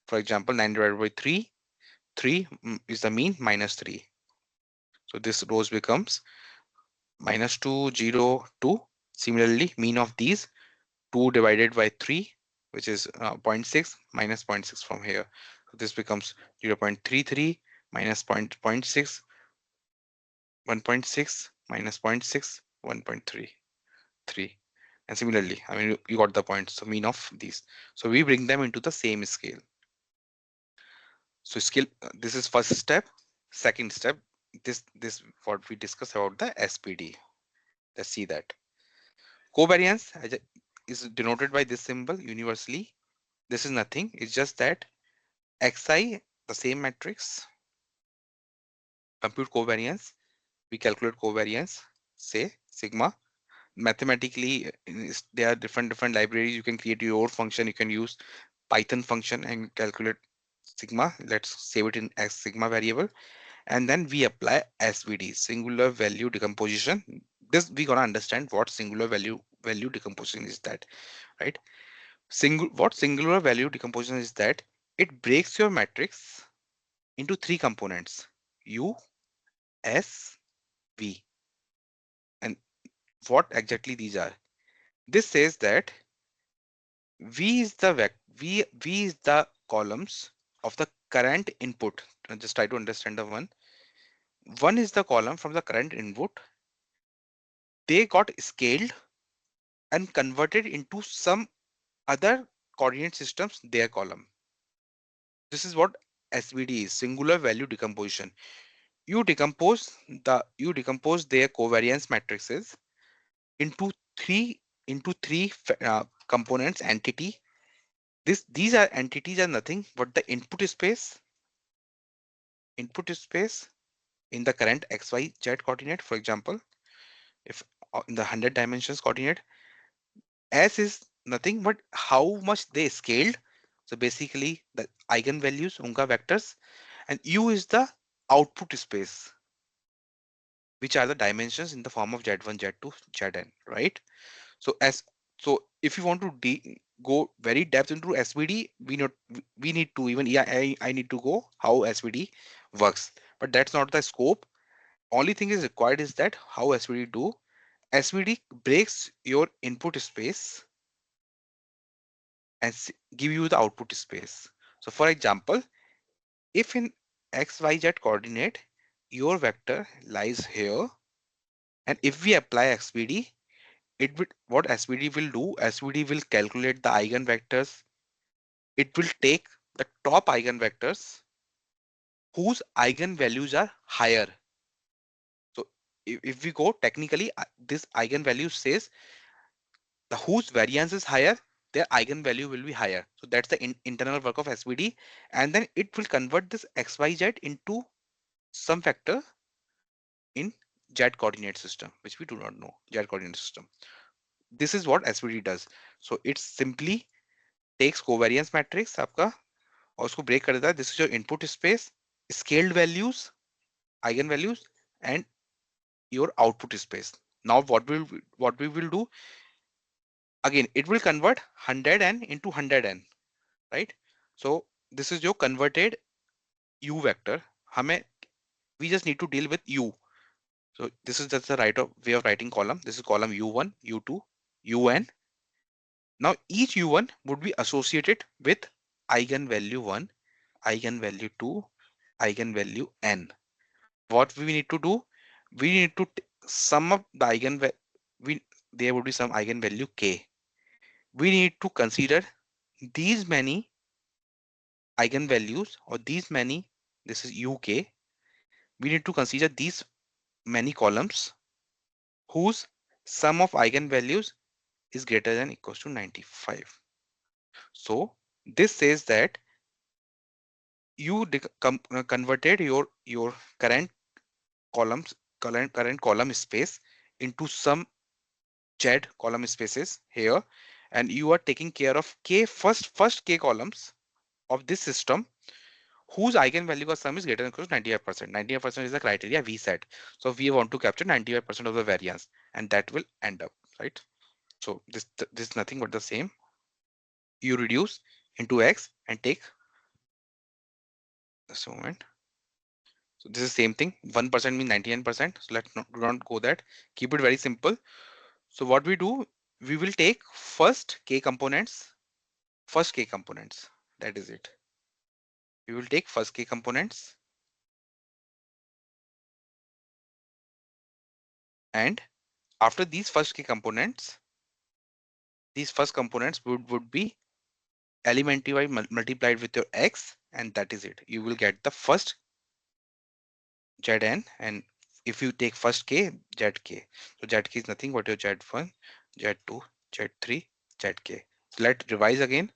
For example, 9 divided by 3, 3 is the mean, minus 3. So this rows becomes minus 2, 0, 2. Similarly, mean of these 2 divided by 3, which is 0.6, minus 0.6 from here. So this becomes 0.33 minus 0.6, 1.6 minus 0.6, 1.3, 3. And similarly, I mean, you got the point. So mean of these. So we bring them into the same scale. So scale, this is first step. Second step, this what we discussed about the SPD. Let's see that. Covariance is denoted by this symbol universally. This is nothing. It's just that xi, the same matrix, compute covariance, we calculate covariance, say sigma. Mathematically, there are different libraries. You can create your function. You can use Python function and calculate sigma. Let's save it in as sigma variable, and then we apply SVD, singular value decomposition. This we gonna understand what singular value decomposition is, that right? What singular value decomposition is, that it breaks your matrix into three components: U, S, V. And what exactly these are? This says that V is the columns of the current input. Just try to understand the one. One is the column from the current input. They got scaled and converted into some other coordinate systems, their column. This is what SVD is, singular value decomposition. You decompose their covariance matrices into three components entity. These are entities are nothing but the input space in the current XYZ coordinate. For example, if in the 100 dimensions coordinate, S is nothing but how much they scaled. So basically the eigenvalues, unka vectors, and U is the output space, which are the dimensions in the form of Z1, Z2, Zn, right? So so if you want to go very depth into SVD, we need to even, yeah, I need to go how SVD works, but that's not the scope. Only thing is required is that how SVD do. SVD breaks your input space and give you the output space. So for example, if in XYZ coordinate, your vector lies here, and if we apply SVD, what SVD will do, SVD will calculate the eigenvectors. It will take the top eigenvectors whose eigenvalues are higher. So if we go technically, this eigenvalue says the whose variance is higher, their eigenvalue will be higher. So that's the internal work of SVD, and then it will convert this XYZ into some vector in Z coordinate system, which we do not know, Z coordinate system. This is what SVD does. So it simply takes covariance matrix आपका और उसको break कर देता है. This is your input space, scaled values, eigenvalues, and your output space. Now what we will do, again it will convert 100n into 100n, right? So this is your converted U vector. हमें we just need to deal with U. So this is just the way of writing column. This is column U1, U2, UN. Now each U1 would be associated with eigenvalue 1, eigenvalue 2, eigenvalue n. What we need to do, we need to sum up the there would be some eigenvalue k. We need to consider these many eigenvalues, or these many, this is uk. We need to consider these many columns whose sum of eigenvalues is greater than equals to 95. So this says that you converted your current column space into some Z column spaces here, and you are taking care of first k columns of this system whose eigenvalue of sum is greater than equal to 95%. 95% is the criteria we set. So we want to capture 95% of the variance, and that will end up, right? So this is nothing but the same. You reduce into X and take this moment. So this is same thing. 1% means 99%. So do not go that. Keep it very simple. So what we do, we will take first k components. That is it. We will take first k components, and after these first k components, these first components would be elementary multiplied with your x, and that is it. You will get the first Zn, and if you take first k, Zk. So Zk is nothing but your Z1, Z2, Z3, Zk. So let's revise again.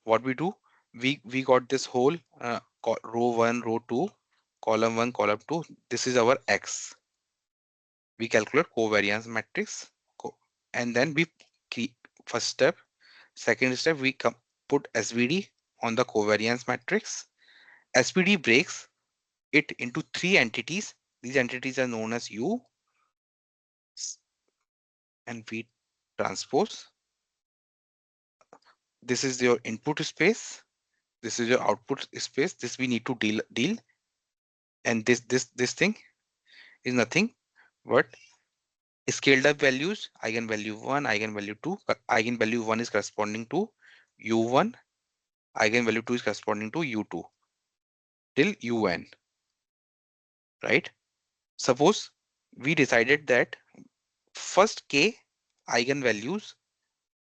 What we do, we got this whole row 1, row 2, column 1, column 2. This is our X. We calculate covariance matrix, and then we first step, second step, we put SVD on the covariance matrix. SVD breaks it into three entities. These entities are known as U and V transpose. This is your input space. This is your output space. This we need to deal. And this thing is nothing but scaled up values. Eigenvalue 1, eigenvalue 2. Eigenvalue 1 is corresponding to U1. Eigenvalue 2 is corresponding to U2 till UN, right? Suppose we decided that first K eigenvalues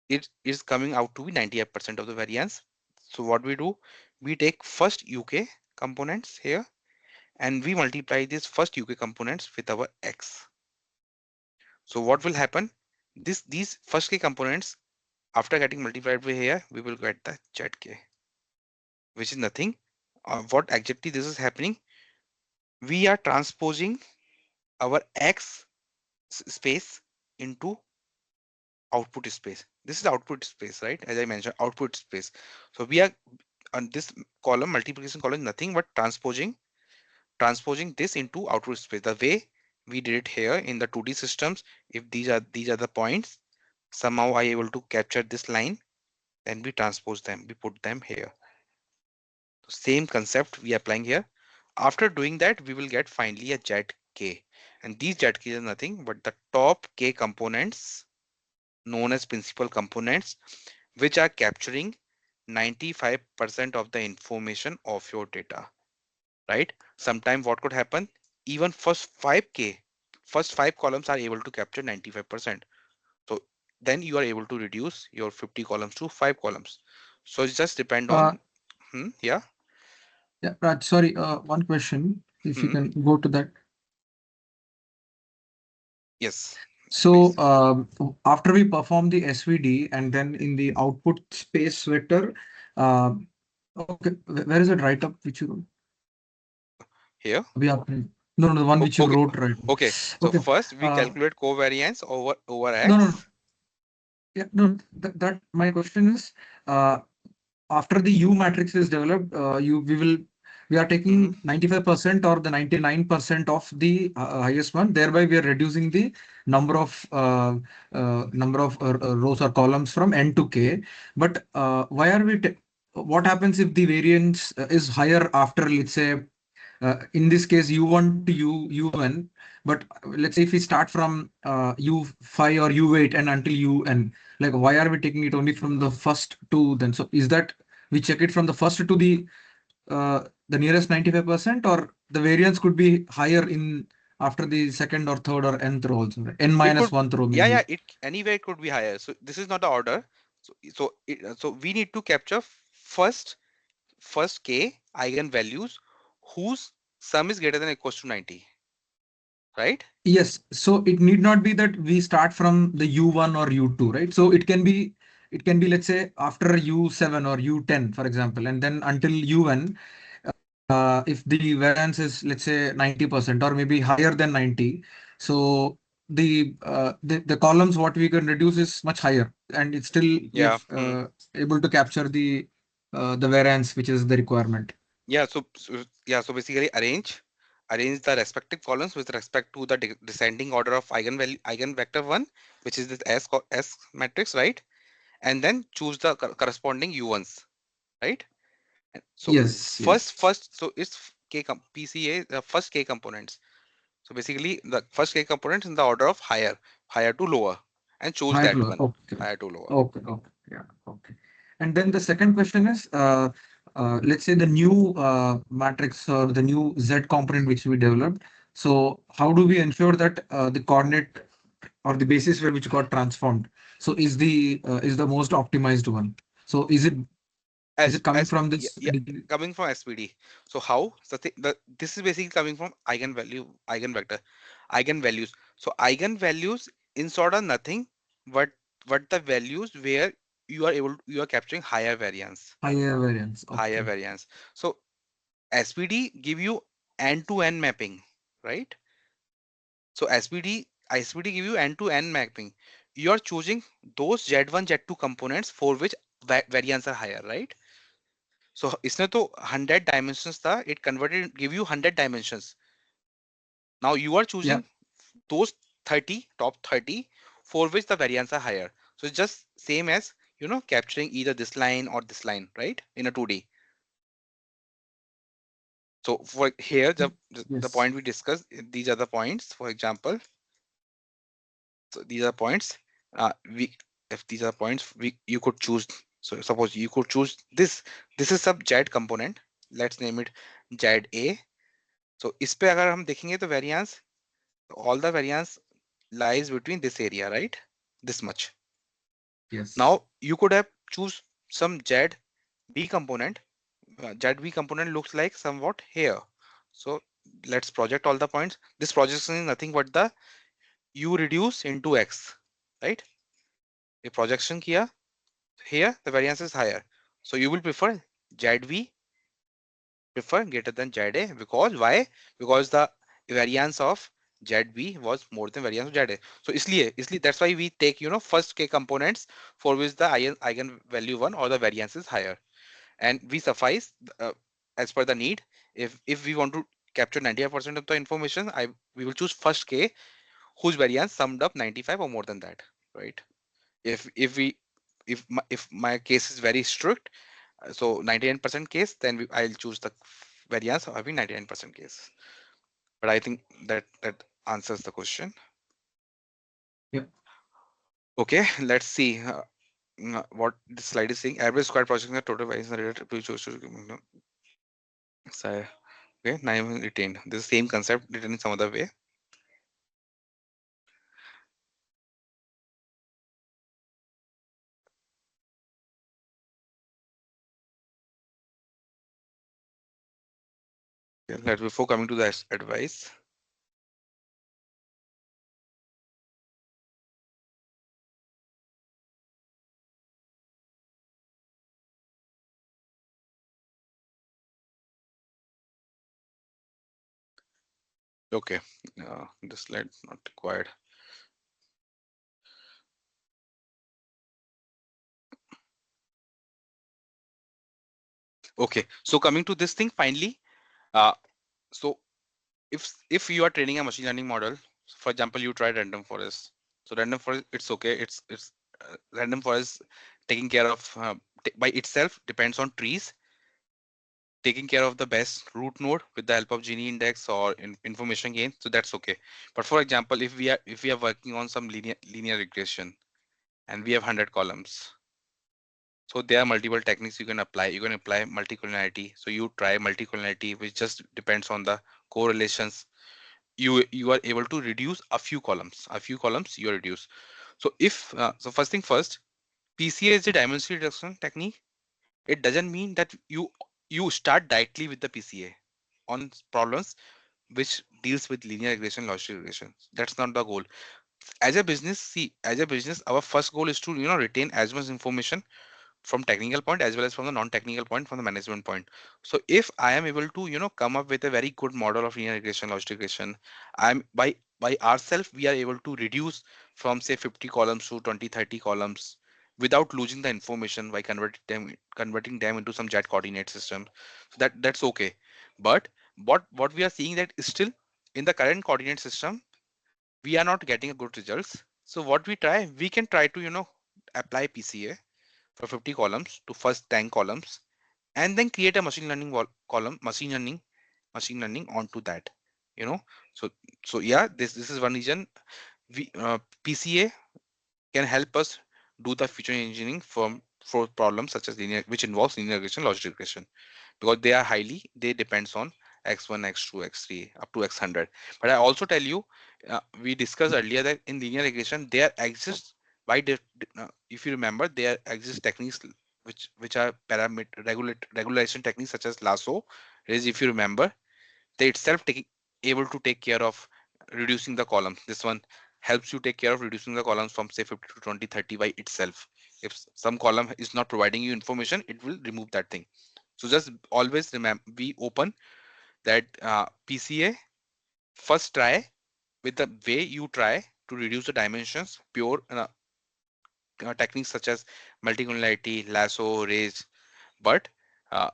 it is coming out to be 98% of the variance. So what we do, we take first UK components here and we multiply these first UK components with our X. So what will happen? These first K components, after getting multiplied by here, we will get the ZK, which is nothing. What exactly this is happening? We are transposing our X space into output space. This is output space, right? As I mentioned, output space. So we are on this column, multiplication column, nothing but transposing this into output space. The way we did it here in the 2D systems, if these are the points, somehow I able to capture this line, then we transpose them, we put them here. So same concept we are applying here. After doing that, we will get finally a ZK, and these ZK is nothing but the top K components known as principal components, which are capturing 95% of the information of your data, right? Sometime what could happen, even first 5 columns are able to capture 95%. So then you are able to reduce your 50 columns to 5 columns. So it just depend Uh, on, yeah. yeah, Raj, sorry, one question, if you Hmm, can go to that. yes, So please. after we perform the SVD and then in the output space vector, uh, okay, where is it write up which you Here. we are no, the one which you Okay, wrote right now. okay. So Okay. first we calculate covariance over No, no, X. yeah, no, that my question is, uh, after the U matrix is developed, we are Hmm. taking 95% or the 99% of the highest one. Thereby, we are reducing the number of rows or columns from N to K. But why are we? What happens if the variance is higher after, let's say, in this case, U1 to UN, but let's say if we start from U5 or U8 and until UN, like why are we taking it only from the first two then? So is that we check it from the first to the nearest 95%, or the variance could be higher in after the second or third or nth row also, right? N It minus could, one row yeah, maybe. yeah. It anyway it could be higher. So this is not the order. So we need to capture first K eigenvalues whose sum is greater than or equals to 90, right? Yes, so it need not be that we start from the U1 or U2, right? So it can be let's say after U7 or U10, for example, and then until UN, if the variance is let's say 90% or maybe higher than 90, so the columns what we can reduce is much higher, and it's still we Yeah. have able to capture the variance which is the requirement. Yeah. So basically arrange the respective columns with respect to the descending order of eigenvector one, which is this S matrix, right? And then choose the corresponding U1s, right? So Yes, yes. so it's PCA, the first K components. So basically the first K components in the order of higher to lower, and choose Higher that lower. one, Okay. higher to lower. Okay. Okay. Yeah. Okay. And then the second question is, let's say the new matrix or the new Z component which we developed. So how do we ensure that the coordinate or the basis where which got transformed? So is the most optimized one. So is it coming As from yeah, this? yeah, coming from SPD. So how this is basically coming from eigenvector, eigenvalues. So eigenvalues in sort of nothing but the values where you are capturing Higher variance? higher Okay. variance. So SPD give you end-to-end mapping, right? So SVD give you end-to-end mapping. You are choosing those Z1, Z2 components for which variance are higher, right? So इसने तो 100 dimensions था, it converted, give you 100 dimensions. Now you are Yeah. choosing those 30, top 30, for which the variance are higher. So it's just same as, capturing either this line or this line, right? In a 2D. So for here, the Yes. point we discussed, these are the points, for example. So these are points. We If these are points, you could choose. So suppose you could choose this. This is sub JAD component. Let's name it JAD A. So इस पे अगर हम देखेंगे तो variance, all the variance lies between this area, right? This much. Yes. Now you could have choose some JAD B component. JAD B component looks like somewhat here. So let's project all the points. This projection is nothing but the U reduce into X, right? A projection किया, here the variance is higher. So you will prefer ZV prefer greater than ZA, because why? Because the variance of ZB was more than variance of ZA. So इसलिए that's why we take first K components for which the eigen value 1 or the variance is higher, and we suffice as per the need. If we want to capture 95% of the information, we will choose first K whose variance summed up 95 or more than that, right? If we if my case is very strict, so 99% case, then I'll choose the variance of having 99% case. But I think that answers the question. Yep. Okay, let's see what this slide is saying. Average square projection, the total variance related to so, okay, 9 retained. This is the same concept written in some other way. Okay, before coming to the advice. Okay, this slide not required. Okay, so coming to this thing finally, so if you are training a machine learning model, for example, you try random forest. So random forest, it's okay. It's random forest taking care of by itself depends on trees taking care of the best root node with the help of Gini index or information gain. So that's okay. But for example, if we are working on some linear regression and we have 100 columns, so there are multiple techniques you can apply. You can apply multicollinearity. So you try multicollinearity, which just depends on the correlations. You are able to reduce a few columns you reduce. So if so first thing first, PCA is a dimensional reduction technique. It doesn't mean that you start directly with the PCA on problems which deals with linear regression, logical regression. That's not the goal. As a business, our first goal is to retain as much information from technical point as well as from the non-technical point, from the management point. So if I am able to come up with a very good model of linear regression, logical regression, I'm by ourselves we are able to reduce from say 50 columns to 20, 30 columns without losing the information by converting them into some jet coordinate system. So that's okay. But what we are seeing that is still in the current coordinate system we are not getting a good results. So what we can try to apply PCA for 50 columns to first 10 columns, and then create a machine learning column, machine learning onto that, you know so yeah, this is one reason PCA can help us do the feature engineering for problems such as linear, which involves linear regression, logical regression, because they depends on x1, x2, x3 up to x100. But I also tell you, we discussed earlier that in linear regression there exists if you remember, there exist techniques which are parameter regulation techniques such as lasso. Is if you remember, they itself able to take care of reducing the columns. This one helps you take care of reducing the columns from say 50 to 20, 30 by itself. If some column is not providing you information, it will remove that thing. So just always remember, be open. that PCA first try with the way you try to reduce the dimensions, pure techniques such as multicollinearity, lasso, raise, but uh,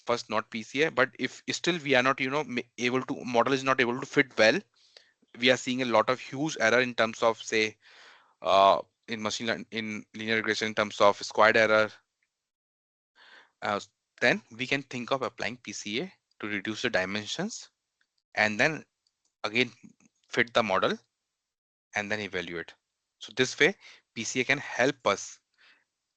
first not PCA. But if still we are not, able to, model is not able to fit well, we are seeing a lot of huge error in terms of, say, in machine learning, in linear regression, in terms of squared error, uh, then we can think of applying PCA to reduce the dimensions and then again fit the model and then evaluate. So this way, PCA can help us.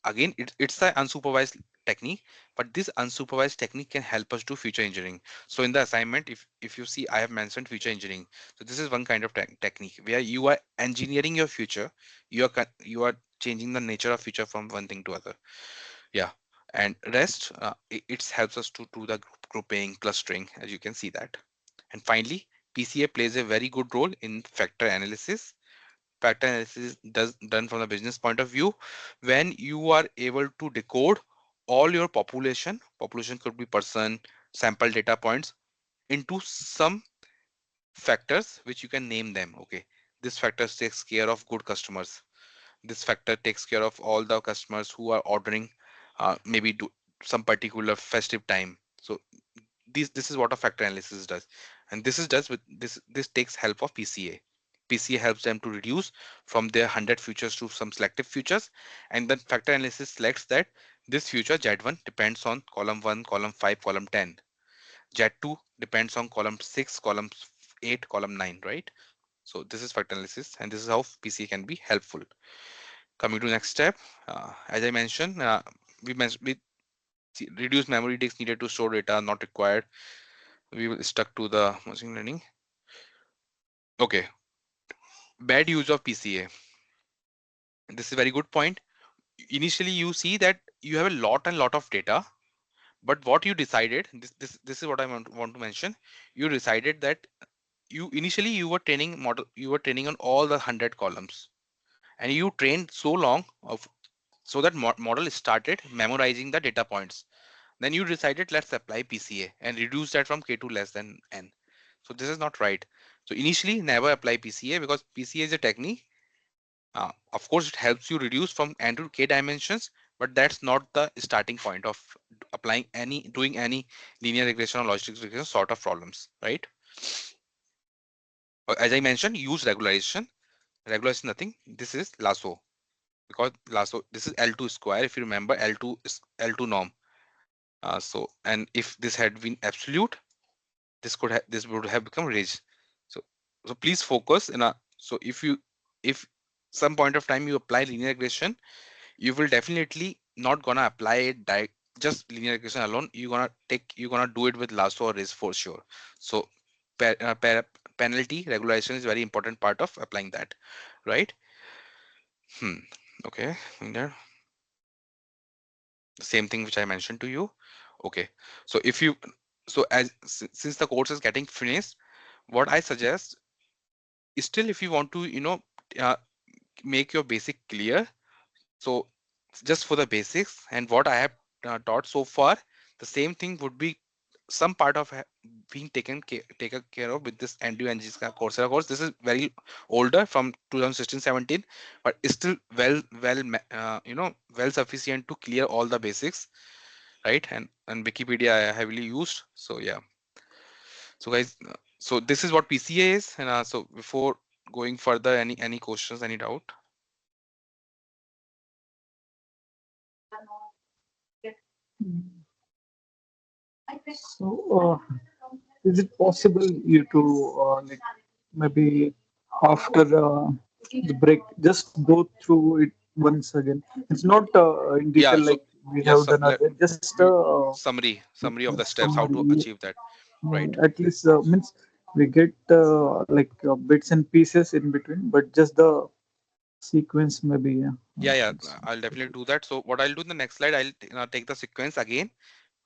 Again, it's an unsupervised technique, but this unsupervised technique can help us do feature engineering. So in the assignment, if you see, I have mentioned feature engineering. So this is one kind of technique where you are engineering your future. You are changing the nature of feature from one thing to other. Yeah, and rest it helps us to do the grouping, clustering, as you can see that. And finally, PCA plays a very good role in factor analysis. Factor analysis does done from the business point of view when you are able to decode all your population could be person, sample data points, into some factors which you can name them. Okay, this factor takes care of good customers, this factor takes care of all the customers who are ordering maybe do some particular festive time. So this is what a factor analysis does, and this is does with this takes help of PCA. PCA helps them to reduce from their 100 features to some selective features, and then factor analysis selects that this feature Z1 depends on column 1, column 5, column 10. Z2 depends on column 6, column 8, column 9, right? So this is factor analysis, and this is how PCA can be helpful. Coming to next step, as I mentioned, we reduce memory disks needed to store data not required. We will stuck to the machine learning. Okay, bad use of PCA. This is a very good point. Initially, you see that you have a lot and lot of data, but what you decided, this is what I want to mention. You decided that you were training model, you were training on all the 100 columns, and you trained so long of so that model started memorizing the data points. Then you decided let's apply PCA and reduce that from K to less than N. So this is not right. So initially never apply PCA because PCA is a technique. Of course, it helps you reduce from N to K dimensions, but that's not the starting point of applying doing any linear regression or logistic regression sort of problems, right? As I mentioned, use regularization. Regularization nothing. This is lasso because lasso. This is L2 square. If you remember, L2 is L2 norm. And if this had been absolute, this would have become rage. So please focus in a so if some point of time you apply linear regression, you will definitely not gonna apply it just linear regression alone. You're gonna do it with lasso or raise for sure. So pa- uh, pa- penalty regularization is very important part of applying that, right? hmm okay. And there, the same thing which I mentioned to you. Okay, so if you so since the course is getting finished, what I suggest is still if you want to uh, make your basic clear. So just for the basics and what I have taught so far, the same thing would be some part of being taken care of with this NDU NG's Coursera course. This is very older from 2016-17, but it's still well sufficient to clear all the basics, right? And Wikipedia I heavily used. So yeah. So guys, so this is what PCA is, and so before going further, any questions, any doubt? So, is it possible you to like maybe after the break just go through it once again? It's not in Yeah. detail So like we yes, have done earlier. Just summary of the steps how to summary. achieve that, right? At least means we get like bits and pieces in between, but just the sequence maybe. Yeah. Yeah, It's I'll definitely do that. So what I'll do in the next slide, I'll take the sequence again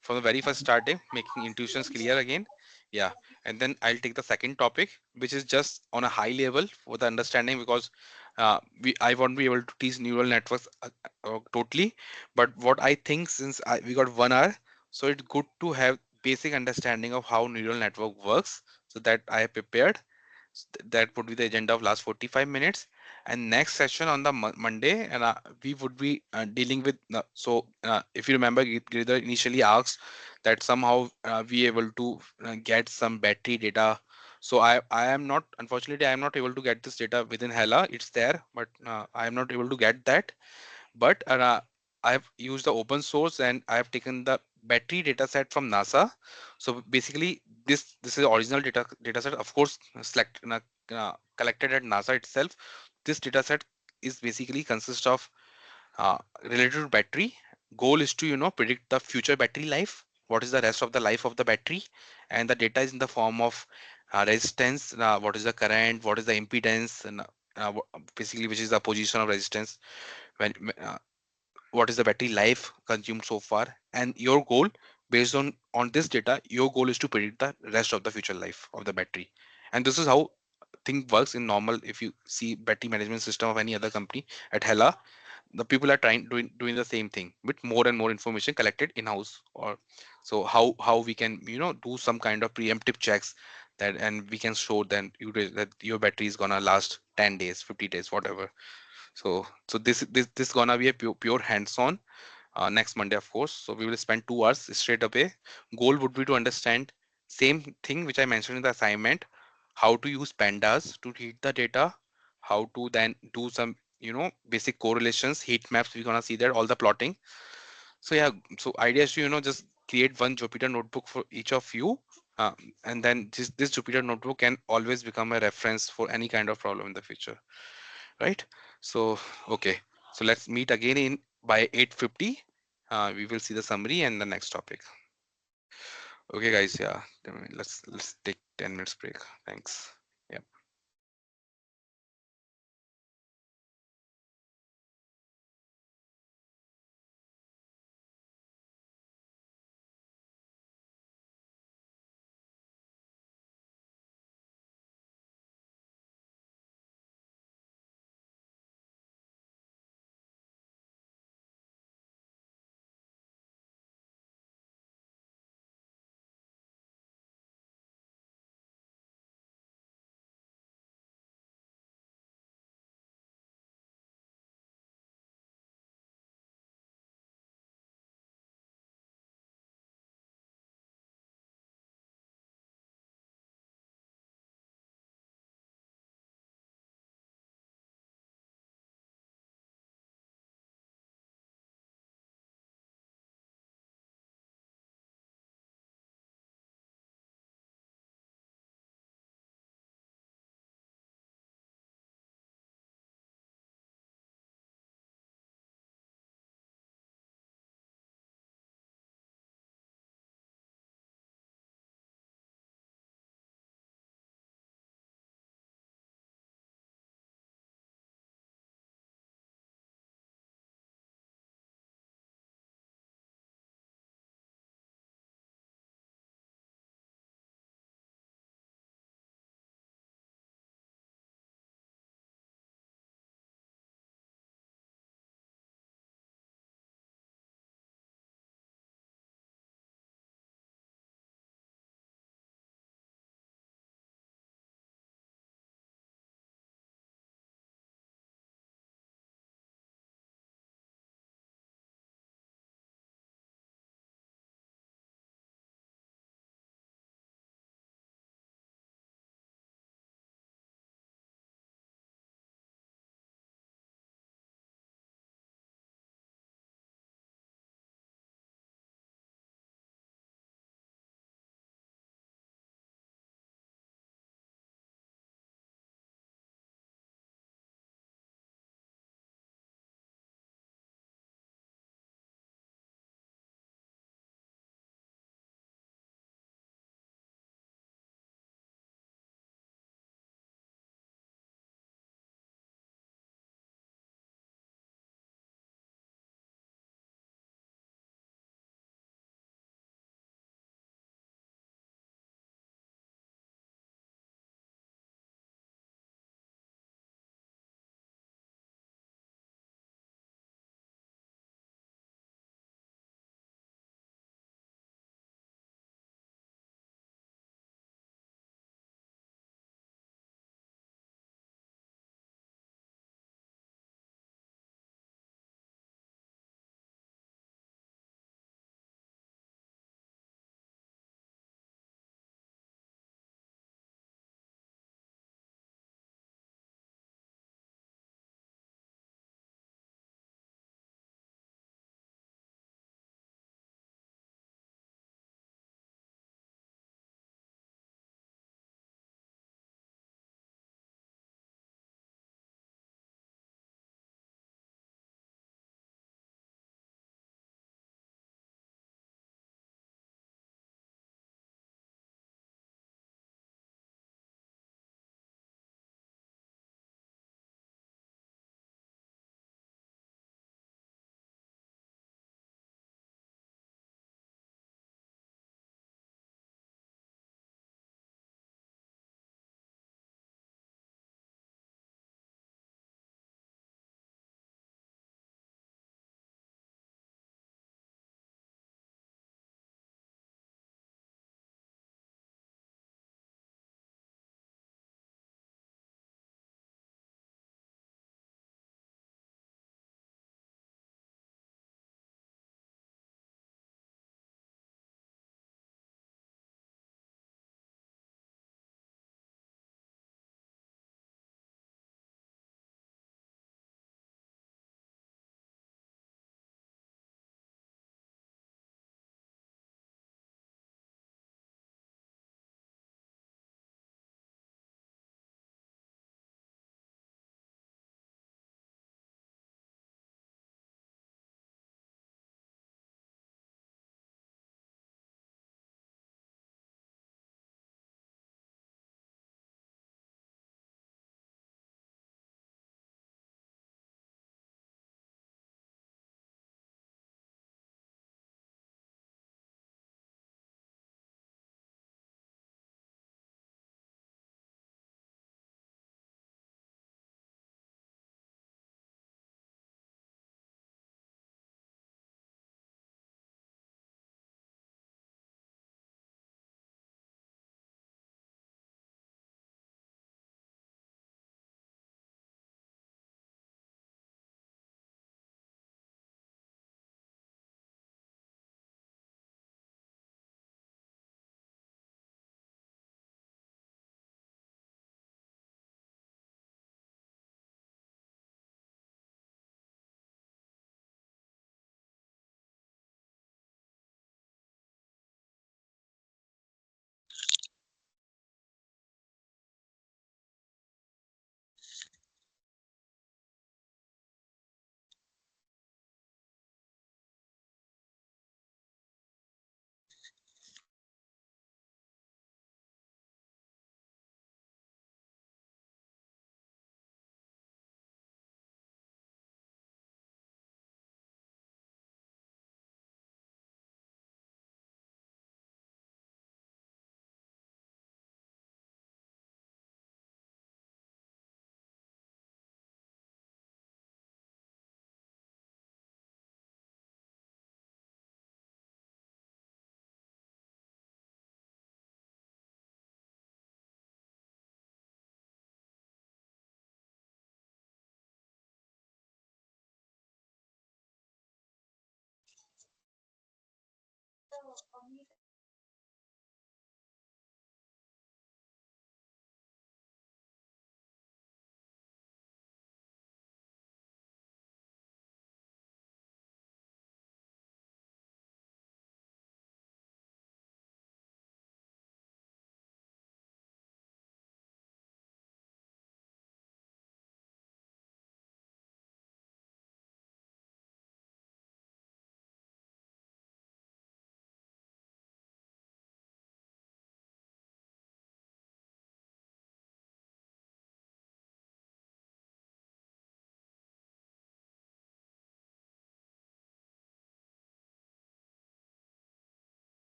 from the very first starting, making intuitions clear again. Yeah, and then I'll take the second topic, which is just on a high level for the understanding, because I won't be able to teach neural networks totally. But what I think, since we got 1 hour, so it's good to have basic understanding of how neural network works. So that I have prepared. That would be the agenda of last 45 minutes. And next session on the Monday, and we would be dealing with. If you remember, Giridhar initially asked that somehow we able to get some battery data. So I am not, unfortunately, I am not able to get this data within Hela. It's there, but I am not able to get that. But I've used the open source, and I have taken the battery data set from NASA. So basically, this is original data set, of course, collected at NASA itself. This data set is basically consists of related to battery. Goal is to predict the future battery life. What is the rest of the life of the battery, and the data is in the form of resistance. What is the current? What is the impedance? And basically, which is the position of resistance when what is the battery life consumed so far, and your goal based on this data, your goal is to predict the rest of the future life of the battery. And this is how thing works in normal. If you see battery management system of any other company, at Hella the people are trying doing the same thing with more and more information collected in house. Or so how we can do some kind of preemptive checks, that and we can show then that your battery is gonna last 10 days, 50 days, whatever. So this gonna be a pure hands-on next Monday, of course. So we will spend 2 hours straight away. Goal would be to understand same thing which I mentioned in the assignment, how to use pandas to read the data, how to then do some basic correlations, heat maps. We're gonna see that all the plotting. So yeah, so idea is to just create one Jupyter notebook for each of you. Uh, and then this Jupyter notebook can always become a reference for any kind of problem in the future, right? So okay, so let's meet again in by 8:50. We will see the summary and the next topic. Okay guys, yeah, then let's take 10 minutes break. Thanks. Yeah.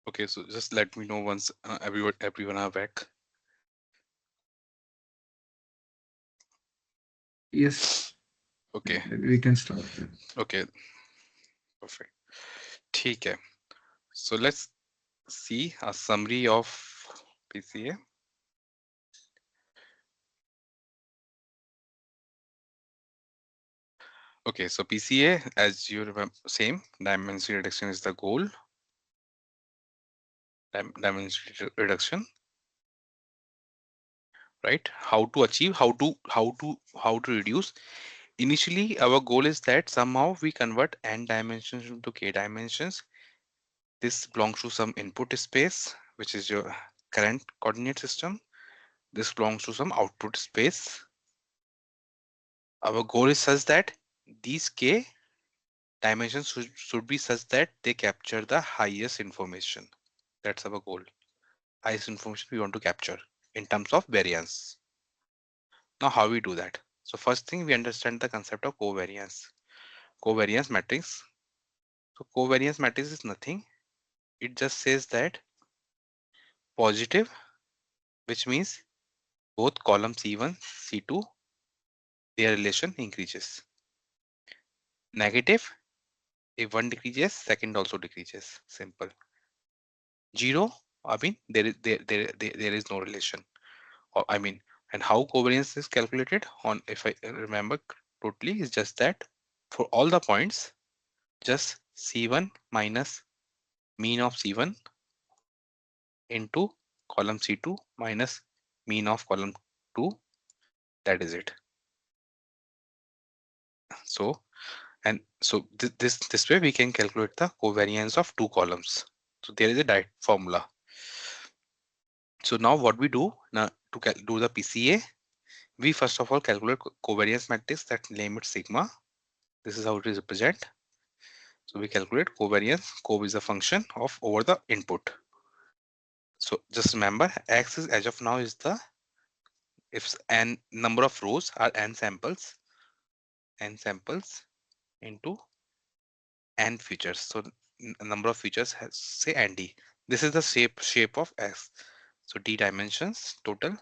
Okay, so just let me know once everyone are back. Yes, Okay, we can start. okay, perfect. ठीक है. So let's see a summary of PCA. Okay, so PCA, as you remember, same dimension reduction is the goal. Dimension reduction, right? How to achieve? How to reduce? Initially, our goal is that somehow we convert n dimensions into k dimensions. This belongs to some input space, which is your current coordinate system. This belongs to some output space. Our goal is such that these k dimensions should be such that they capture the highest information. That's our goal. Highest information we want to capture in terms of variance. Now, how we do that? So first thing, we understand the concept of covariance. Covariance matrix. So covariance matrix is nothing. It just says that positive, which means both column C1, C2, their relation increases. Negative, if one decreases, second also decreases. Simple. Zero, I mean there is no relation. Or I mean, and how covariance is calculated on, if I remember totally, is just that for all the points, just C1 minus mean of C1 into column C2 minus mean of column 2. That is it. So, and so this way we can calculate the covariance of two columns. So there is a direct formula. So now what we do now to do the PCA, we first of all calculate covariance matrix that name it sigma. This is how it is represent. So we calculate covariance. Cov is a function of over the input. So just remember, x is as of now is the, if n number of rows are n samples into n features. So number of features has say nd. This is the shape of x. So d dimensions total,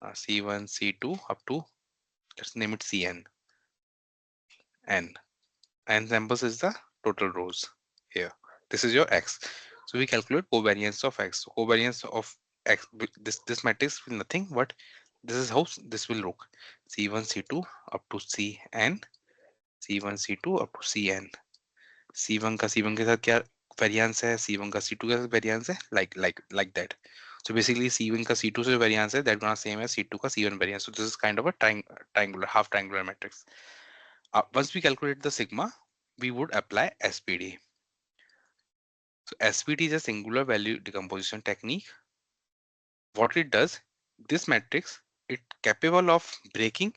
c1, c2 up to, let's name it cn. N samples is the total rows here. This is your x. So we calculate covariance of x. So covariance of x, this matrix will nothing but this is how this will look. C1, C2 up to Cn, C1, C2 up to Cn. C1 का C1 के साथ क्या variance है, C1 का C2 के साथ variance है, like that. So basically C1 का C2 से वेरिएंस है, that gonna same as C2 का C1 variance. So this is kind of a triangular, half triangular matrix. Once we calculate the sigma, we would apply SPD. So SPD is a singular value decomposition technique. What it does, this matrix, it capable of breaking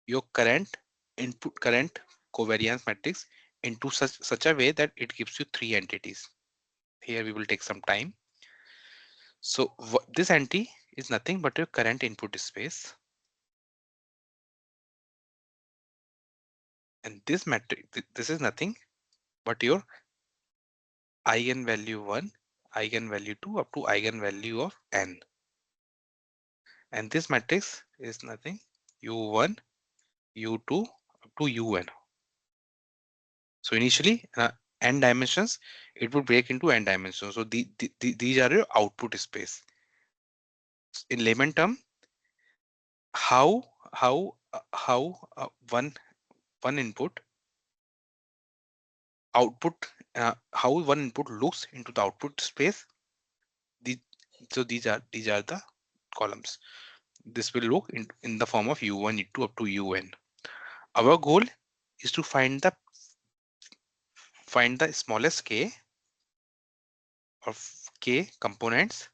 your current input, current covariance matrix into such a way that it gives you three entities. Here we will take some time. So this entity is nothing but your current input space. And this matrix, this is nothing but your eigenvalue 1, eigenvalue 2 up to eigenvalue of n. And this matrix is nothing u1, u2 up to un. So initially n dimensions, it would break into n dimensions. So these are your output space. In layman term, how one input output, how one input looks into the output space. The, so these are the columns. This will look in the form of u1, u2 up to un. Our goal is to find the smallest k of k components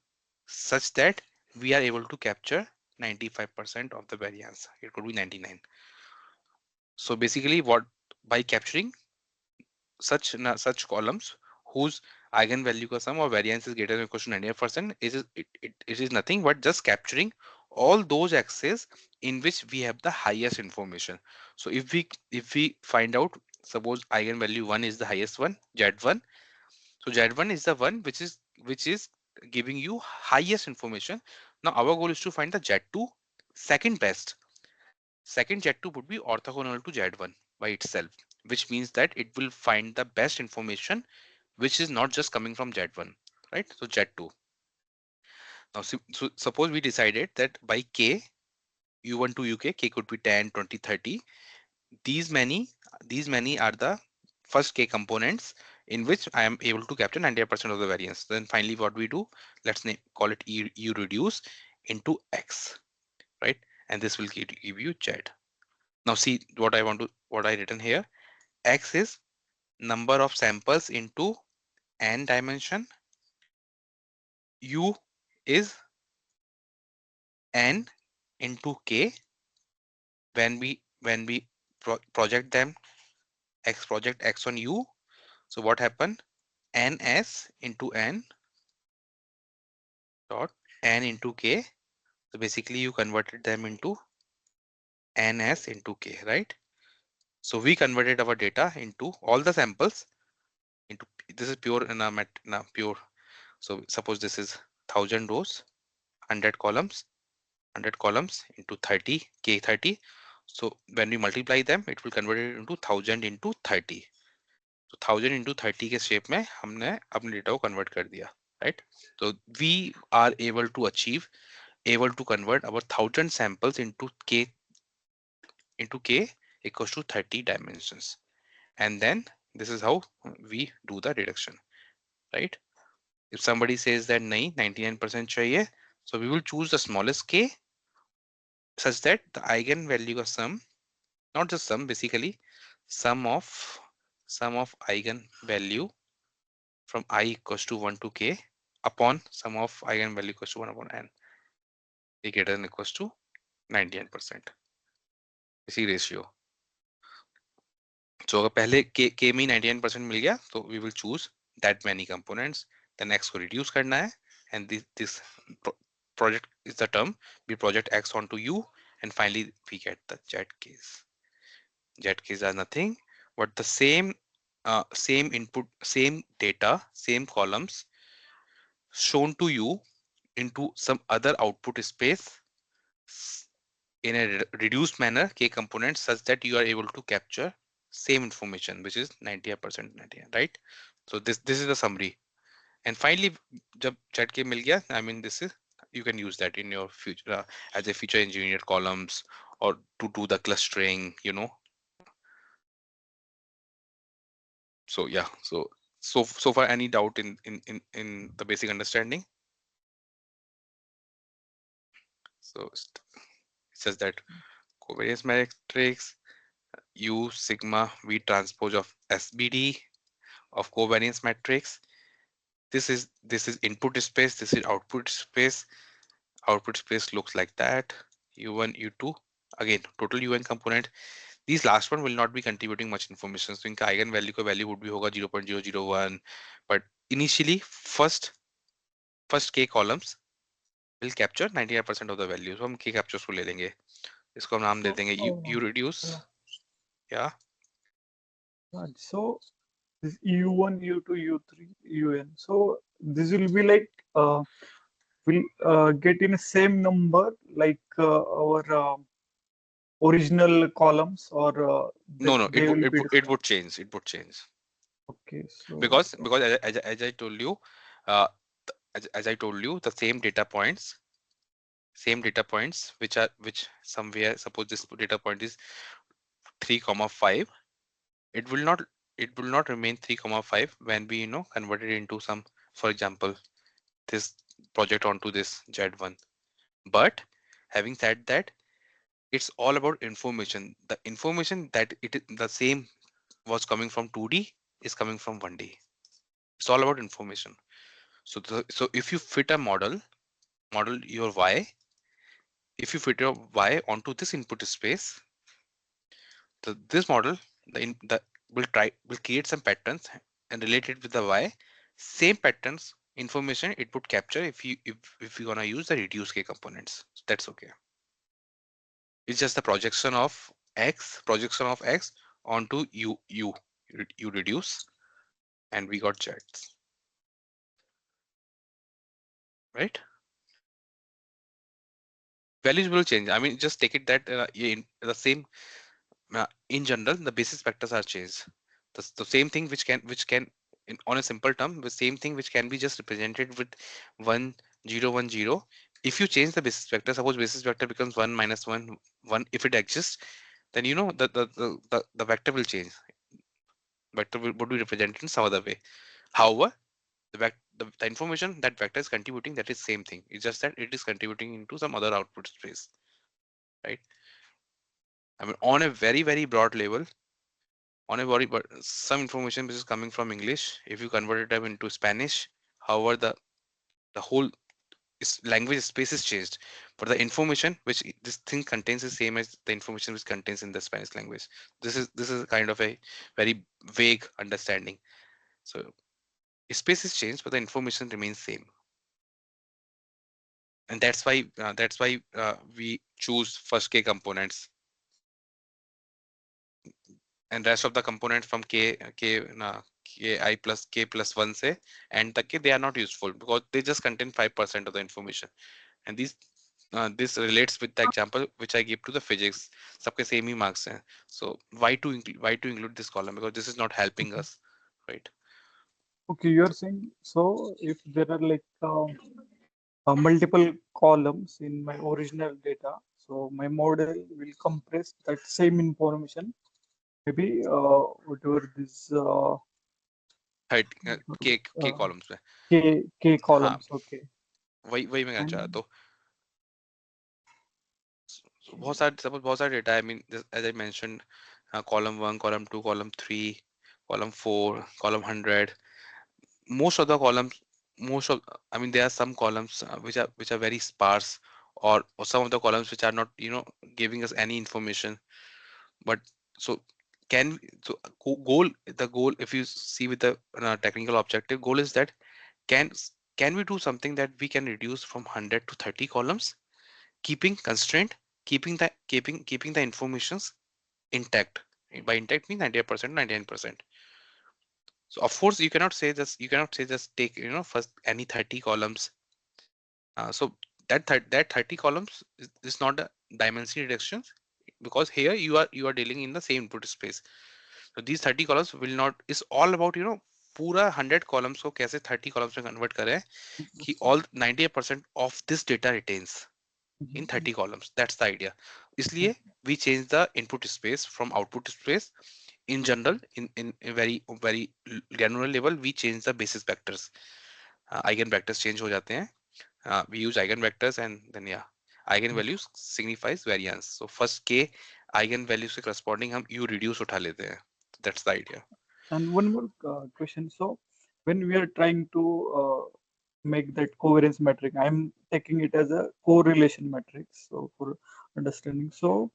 such that we are able to capture 95% of the variance. It could be 99. So basically, what by capturing such columns whose eigenvalue ka sum or variance is greater than or equal to 98%, it is nothing but just capturing all those axes in which we have the highest information. So if we find out, suppose eigenvalue 1 is the highest one, Z1. So Z1 is the one which is giving you highest information. Now our goal is to find the Z2 second best. Second Z2 would be orthogonal to Z1 by itself, which means that it will find the best information which is not just coming from Z1, right? So Z2. Now, so suppose we decided that by K, U1 to UK, K could be 10, 20, 30. These many, these many are the first K components in which I am able to capture 98% of the variance. Then finally, what we do, let's call it U reduce into X, right? And this will give you Z. Now see what I written here. X is number of samples into n dimension. U is n into K when we project them, project X on U. So what happened? Ns into n dot n into K. So basically you converted them into ns into K, right? So we converted our data into all the samples into, this is pure in a pure. So suppose this is 1000 rows, 100 columns, 100 columns into 30 K 30. So when we multiply them, it will convert it into 1000 into 30. So 1000 into 30 के shape में हमने अपने data को convert कर दिया, right? So we are able to convert our 1000 samples into K equals to 30 dimensions. And then this is how we do the reduction, right? If somebody says that nahi 99% chahiye, so we will choose the smallest K such that the eigenvalue का sum, not just sum, basically sum of eigenvalue from I equals to 1 to K upon sum of eigenvalue equals to 1 upon n, we get n equals to 99%. इसी ratio. So अगर पहले K में 99% मिल गया, तो we will choose that many components. Then X को reduce करना है, and this project is the term. We project X onto U, and finally we get the Z case. Z case are nothing but the same input, same data, same columns shown to you into some other output space in a reduced manner, K components, such that you are able to capture same information, which is 98%, 90, right? So this is the summary. And finally, जब ZK मिल गया, I mean, this is, you can use that in your future as a feature engineered columns or to do the clustering, you know. So yeah, so far, any doubt in the basic understanding? So it says that covariance matrix U sigma V transpose of SBD of covariance matrix. This is input space, this is output space. Output space looks like that. U1, U2, again total UN component. These last one will not be contributing much information. So इनका eigenvalue का value would be होगा 0.001. But initially first K columns will capture 98% of the value. So हम K captures को ले लेंगे. इसको हम नाम दे देंगे U reduce. Yeah. So this U1, U2, U3, UN. So this will be like will get in the same number like our original columns, or No, they will be it different. would change. It would change Okay, so because as I told you, as I told you, the same data points which somewhere, suppose this data point is 3,5. It will not remain 3,5 when we convert it into some, for example, this project onto this Z1. But having said that, it's all about information. The information that the same was coming from 2D is coming from 1D. It's all about information. So so if you fit a model your Y, if you fit your Y onto this input space, this model will create some patterns and relate it with the Y. Same patterns information it would capture if you're gonna use the reduced K components. So that's okay. It's just the projection of X onto U reduce, and we got Z. right? Values will change. I mean, just take it that in the same in general, the basis vectors are changed. The same thing which can on a simple term, the same thing which can be just represented with 1 0 1 0. If you change the basis vector, suppose basis vector becomes 1 minus 1 1, if it exists, then you know the vector will change. Vector would be represented in some other way. However, the information that vector is contributing, that is same thing. It's just that it is contributing into some other output space, right? I mean, on a very broad level, on a very but some information which is coming from English, if you convert it up into Spanish, however, the whole language space is changed, but the information which this thing contains is same as the information which contains in the Spanish language. This is kind of a very vague understanding. So space is changed, but the information remains same, and that's why we choose first K components, and rest of the components from ki plus k plus 1 say and the k, they are not useful because they just contain 5% of the information. And this relates with the example which I give to the physics. सबके same ही marks हैं. So why to include this column, because this is not helping us, right? Okay, you're saying so if there are like multiple columns in my original data, so my model will compress that same information. Maybe whatever this Right, k uh, columns में. k हाँ, columns. Okay, वही मैं कहना चाह रहा. and तो बहुत सारे suppose बहुत सारे data, I mean, as I mentioned, column 1, column 2, column 3, column 4, column 100. Most of the columns, most of I mean, there are some columns which are very sparse, or some of the columns which are not, giving us any information. But so goal, the goal, if you see with the technical objective, goal is that can can we do something that we can reduce from 100 to 30 columns, keeping constraint, keeping the informations intact. By intact means 98%, 99%. So of course you cannot say just take, first any 30 columns. So that 30 columns is not a dimension reduction, because here you are dealing in the same input space. So these 30 columns will not, is all about, पूरा 100 columns को कैसे 30 columns में convert करें कि all 98% of this data retains in 30 columns. That's the idea. इसलिए we change the input space from output space. In general, in a very general level, we change the basis vectors. Eigen vectors change हो जाते हैं. We use eigen vectors, and then eigen values signifies variance. So first k eigen values के corresponding हम u reduce उठा लेते हैं. That's the idea. And one more question. So when we are trying to make that covariance metric, I'm taking it as a correlation matrix. So for understanding, so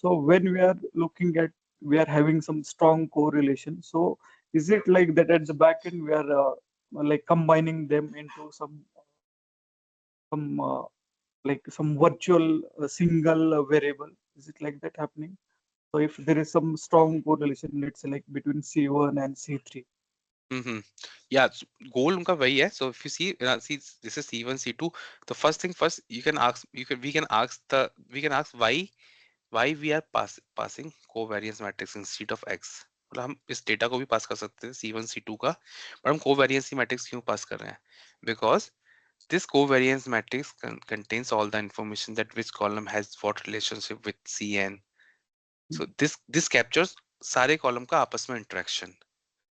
when we are looking at, we are having some strong correlation. So is it like that at the back end we are like combining them into some like some virtual single variable? Is it like that happening? So if there is some strong correlation, let's say like between C1 and C3. Mm-hmm. Yeah, goal उनका वही है. So if you see this is C1 C2. The first thing first, we can ask why we are passing covariance matrix instead of x. मतलब हम इस data को भी पास कर सकते हैं C1 C2 का, पर हम covariance मैट्रिक्स क्यों पास कर रहे हैं? Because this covariance matrix contains all the information that which column has what relationship with Cn. So this captures सारे column का आपस में interaction.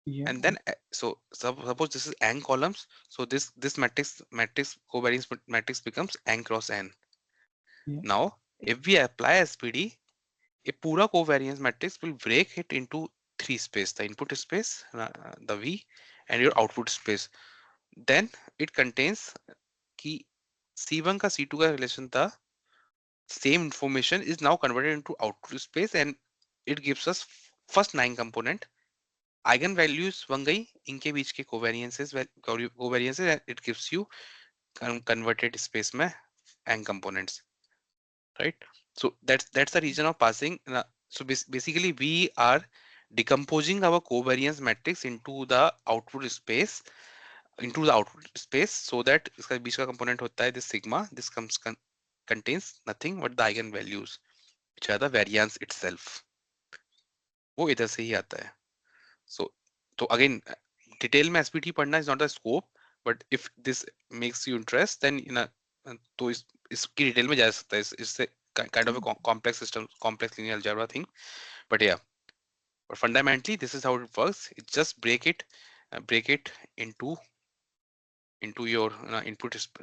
Yeah. And then suppose this is n columns, so this matrix covariance matrix becomes n cross n. Yeah. Now if we apply SPD, a pura covariance matrix will break it into three space: the input space, the V, and your output space. Then it contains कि C1 का C2 का relation था, same information is now converted into output space, and it gives us first 9 component. Eigen values बन गई इनके बीच के covariances and it gives you converted space में n components, right? So that's the reason of passing. So basically we are decomposing our covariance matrix into the output space into the output space, so that इसका बीच का component होता है this sigma. This contains nothing but the eigen values which are the variance itself. वो इधर से ही आता है. So तो again डिटेल में एसपीटी पढ़ना is not the scope, but if this makes you interest, then तो इसकी डिटेल में जा सकता है. इससे kind of a complex system, complex linear algebra thing. But yeah, but fundamentally this is how it works. It just break it into your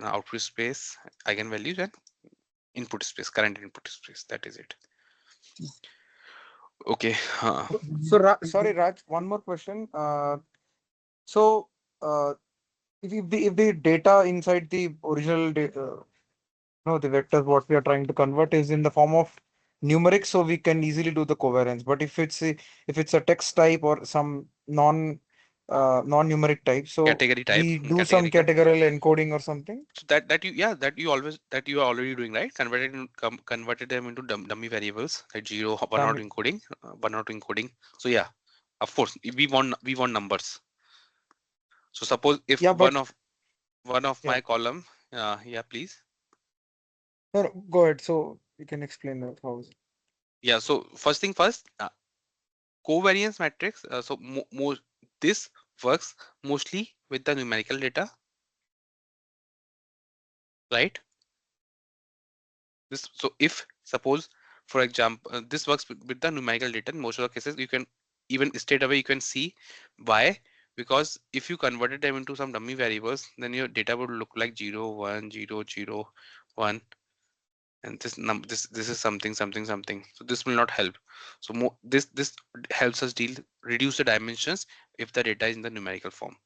output space, eigenvalues, and input space, current input space. That is it. Okay. So, sorry, Raj, one more question. So, if the data inside the original data, no, the vectors what we are trying to convert is in the form of numeric, so we can easily do the covariance. But if it's a text type or some non-numeric type, so Category type, we do some categorical encoding or something. So that you are already doing, right? Converted them into dummy variables, like 0, 1 out encoding, 1 out encoding. So yeah, of course we want numbers. So suppose if one of my column, yeah, please. No, go ahead. So you can explain that. How is it? Yeah. So first thing first, covariance matrix. So this works mostly with the numerical data, right? So if suppose, for example, this works with the numerical data in most of the cases, you can even straight away you can see why. Because if you converted them into some dummy variables, then your data would look like 0, 1, 0, 0, 1, and this is something. So this will not help. So this helps us reduce the dimensions if the data is in the numerical form.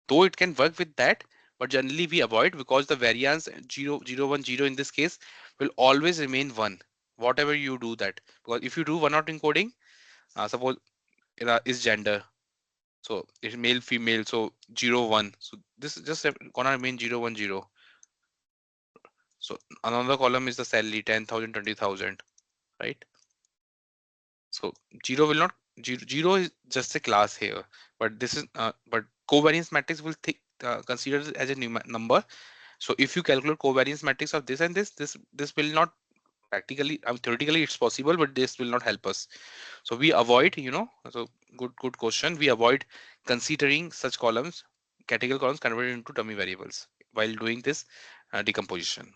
Though it can work with that, but generally we avoid, because the variance 0, 0, 1, 0 in this case will always remain 1, whatever you do that. Because if you do 1 out encoding, suppose is gender, so it's male female, so 0, 1, so this is just gonna remain 0, 1, 0. So another column is the salary 10,000, 20,000, right? So 0 will not 0 is just a class here, but this is but covariance matrix will consider it as a number. So if you calculate covariance matrix of this and this will not practically, theoretically it's possible, but this will not help us. So we avoid, so good question. We avoid considering such columns, categorical columns converted into dummy variables while doing this decomposition.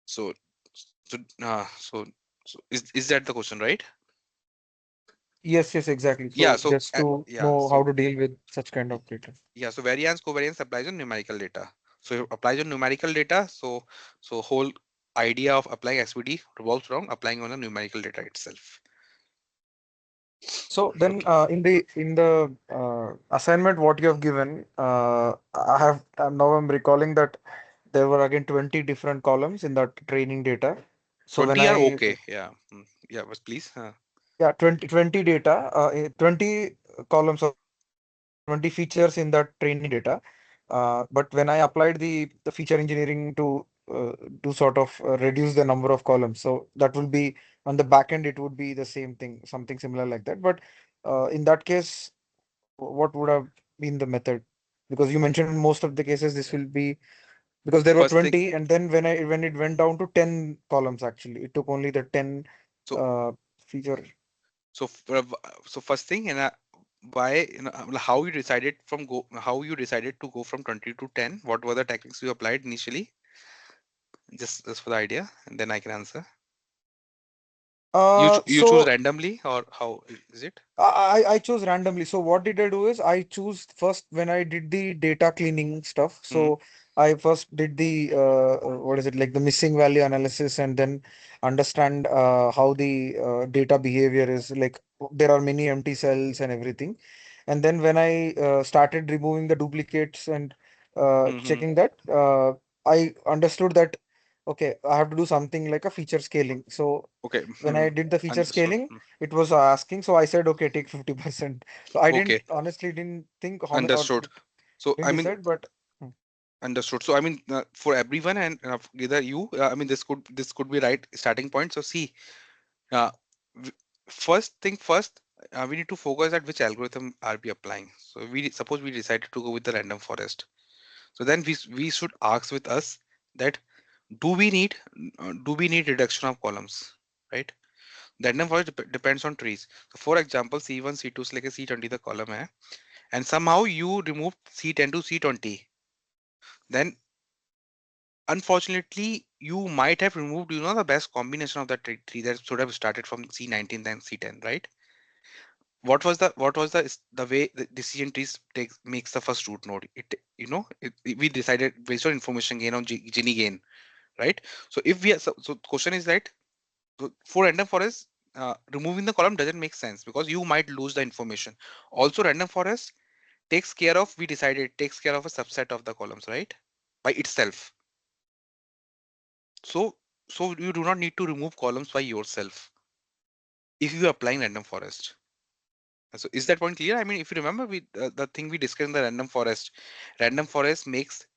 So is that the question, right? Yes, exactly. So Yeah. So just to know how to deal with such kind of data. Yeah. So variance covariance applies on numerical data. So it applies on numerical data. So whole idea of applying SVD revolves around applying on the numerical data itself. So then, in the assignment what you have given, I'm recalling that there were again 20 different columns in that training data. So 20 are okay. Yeah. Yeah. But please. Yeah, 20 data, 20 columns or 20 features in that training data. But when I applied the feature engineering to do sort of reduce the number of columns, so that will be on the back end, it would be the same thing, something similar like that. But in that case, what would have been the method? Because you mentioned in most of the cases this will be, because there were 20, and then when it went down to 10 columns, actually it took only the 10 feature. So first thing, why, how you decided to go from 20 to 10? What were the techniques you applied initially? Just for the idea, and then I can answer. You choose randomly, or how is it? I chose randomly. So what did I do is I choose first when I did the data cleaning stuff. So I first did the what is it, like the missing value analysis, and then understand how the data behavior is. Like there are many empty cells and everything. And then when I started removing the duplicates and checking that, I understood that okay, I have to do something like a feature scaling. So okay, when I did the feature scaling, it was asking. So I said, okay, take 50%. So I honestly didn't think how much. Understood. So I mean, decide, but understood. So I mean, for everyone, and either you, I mean, this could be right starting point. So see, first thing first, we need to focus at which algorithm are we applying. So suppose we decided to go with the random forest. So then we should ask with us that do we need reduction of columns, right? The random forest depends on trees. So for example, C1, C2 से लेके C20 the column है, and somehow you remove C10 to C20. Then unfortunately you might have removed the best combination of that tree that should have started from C19 then C10, right? What was the way the decision trees makes the first root node? We decided based on information gain on Gini gain, right? So if we are, so question is that for random forest, removing the column doesn't make sense because you might lose the information. Also, random forest takes care of a subset of the columns, right, by itself. So you do not need to remove columns by yourself if you are applying random forest. So is that point clear? I mean, if you remember, the thing we discussed in the random forest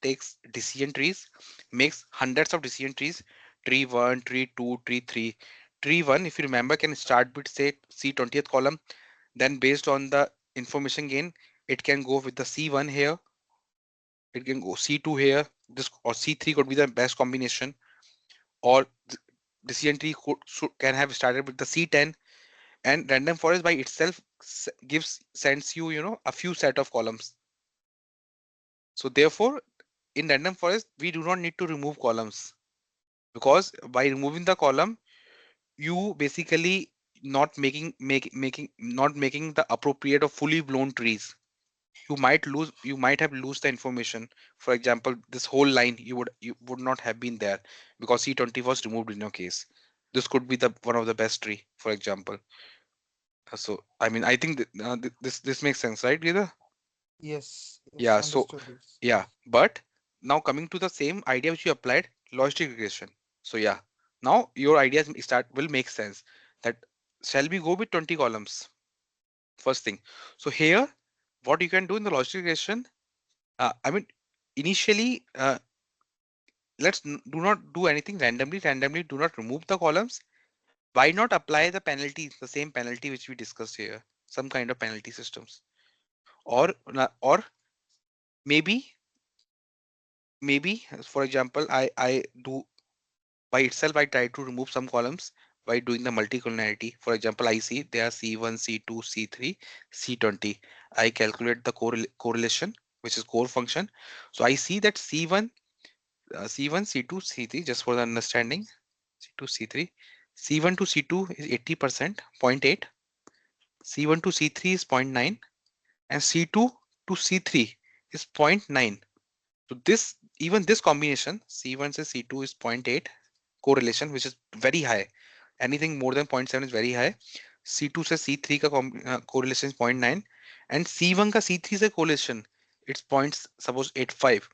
takes decision trees, makes hundreds of decision trees, tree one, tree two, tree three. Tree one, if you remember, can start with say C20th column. Then based on the information gain, it can go with the C1 here. It can go C2 here. This or C3 could be the best combination. Or decision tree can have started with the C10, and random forest by itself sends you a few set of columns. So therefore in random forest we do not need to remove columns, because by removing the column you basically not making the appropriate or fully blown trees. You might have lose the information. For example, this whole line you would not have been there because C20 was removed in your case. This could be the one of the best tree, for example. So I mean, I think this makes sense, right, Gita? Yes, yes, Yeah. So understood this. yeah, but now coming to the same idea which you applied, logistic regression. So yeah, now your ideas will make sense. That shall we go with 20 columns? First thing. So here, what you can do in the logistic regression, I mean, initially, do not do anything randomly. Randomly, do not remove the columns. Why not apply the penalty, the same penalty which we discussed here, some kind of penalty systems, or maybe for example I do by itself I try to remove some columns by doing the multicollinearity. For example, I see there are C1, C2, C3, C20. I calculate the correlation, which is core function. So I see that C1, C2, C3, just for the understanding, C2, C3, C1 to C2 is 80%, 0.8, C1 to C3 is 0.9, and C2 to C3 is zero point 0.9. So even this combination C1 to C2 is 0.8 correlation, which is very high. Anything more than 0.7 is very high. C2 से C3 का correlation is 0.9, and C1 का C3 से correlation it's points suppose 85.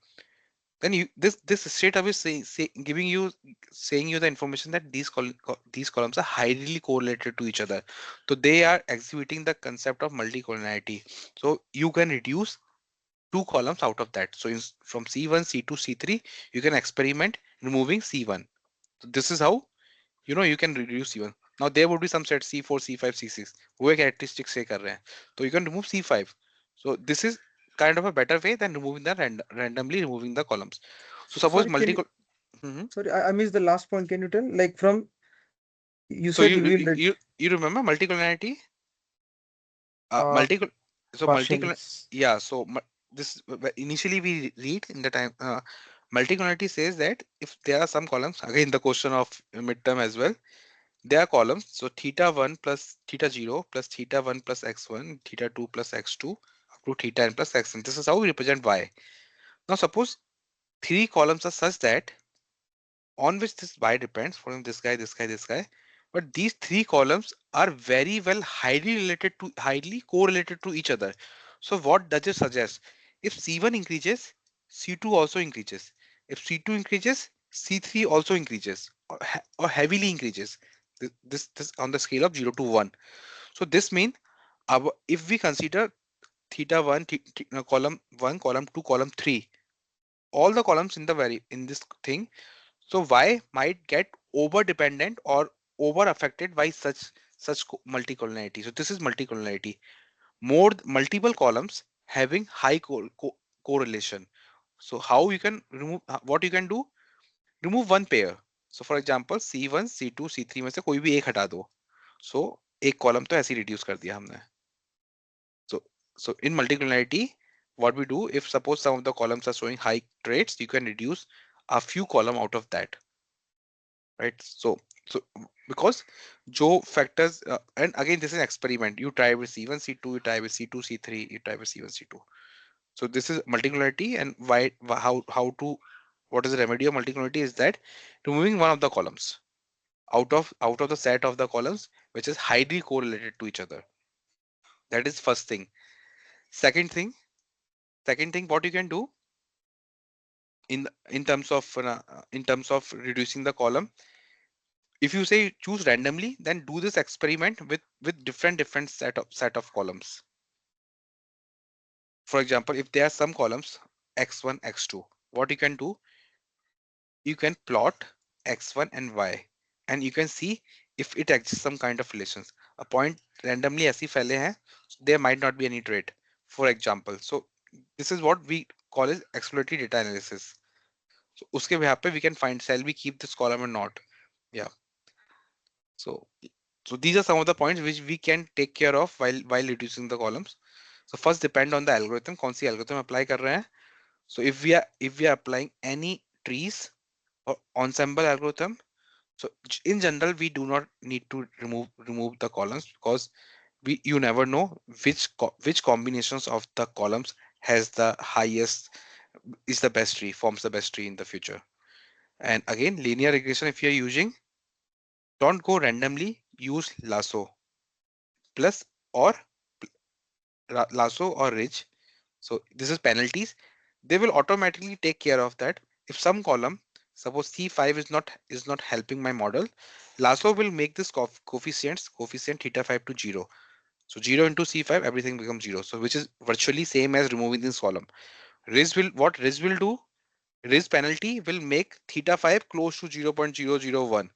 Then this straight away saying you the information that these columns are highly correlated to each other. So they are exhibiting the concept of multicollinearity. So you can reduce two columns out of that. So from C1, C2, C3, you can experiment removing C1. So this is how you can reduce C1. Now there would be some set C4, C5, C6 वो characteristics से कर रहे हैं. So you can remove C5. So this is kind of a better way than removing the randomly removing the columns. So suppose Sorry, can you, Mhm. sorry, I missed the last point. Can you tell? Like from, you So said you will read you remember multicollinearity? uh Multicol so partially. multicol Yeah. So this initially we read in the time multicollinearity says that if there are some columns, again the question of midterm as well. There are columns, so theta 1 plus theta 0 plus theta 1 plus x1, theta 2 plus x2 up to theta n plus xn. This is how we represent y. Now suppose three columns are such that on which this y depends, for example, this guy, this guy, this guy. But these three columns are very well highly correlated to each other. So what does it suggest? If C1 increases, C2 also increases. If C2 increases, C3 also increases or heavily increases. This on the scale of 0 to 1. So this means if we consider theta 1, column 1, column 2, column 3, all the columns in this thing, so y might get over dependent or over affected by such multicollinearity. So this is multicollinearity. More multiple columns having high correlation. So how you can remove, what you can do, remove one pair. So for example C1 C2 C3 में से कोई भी एक हटा दो. So एक column तो ऐसे ही reduce कर दिया हमने. So in multicollinearity, what we do, if suppose some of the columns are showing high traits, you can reduce a few column out of that, right? So because Joe factors, and again this is an experiment. You try with C1 C2, you try with C2 C3, you try with C1 C2. So this is multicollinearity, and how to, what is the remedy of multicollinearity is that removing one of the columns out of the set of the columns which is highly correlated to each other. That is first thing. Second thing, what you can do in terms of reducing the column, if you say choose randomly, then do this experiment with different set of columns. For example, if there are some columns x1 x2, what you can do, you can plot x1 and y, and you can see if it exists some kind of relations. A point randomly ऐसी फैले हैं, there might not be any trait, for example. So this is what we call as exploratory data analysis. So उसके behalf पे we can find, shall we keep this column or not? Yeah. So these are some of the points which we can take care of while reducing the columns. So first depend on the algorithm, कौन सी algorithm apply कर रहे हैं. So if we are applying any trees or ensemble algorithm, so in general we do not need to remove the columns, because you never know which combinations of the columns has the highest, is the best tree, forms the best tree in the future. And again, linear regression, if you're using, don't go randomly, use lasso plus or lasso or ridge. So this is penalties. They will automatically take care of that. If some column, suppose C5 is not helping my model, lasso will make this coefficient theta 5 to 0. So 0 into C5, everything becomes 0. So which is virtually same as removing this column. Riz will do? Riz penalty will make theta 5 close to 0.001.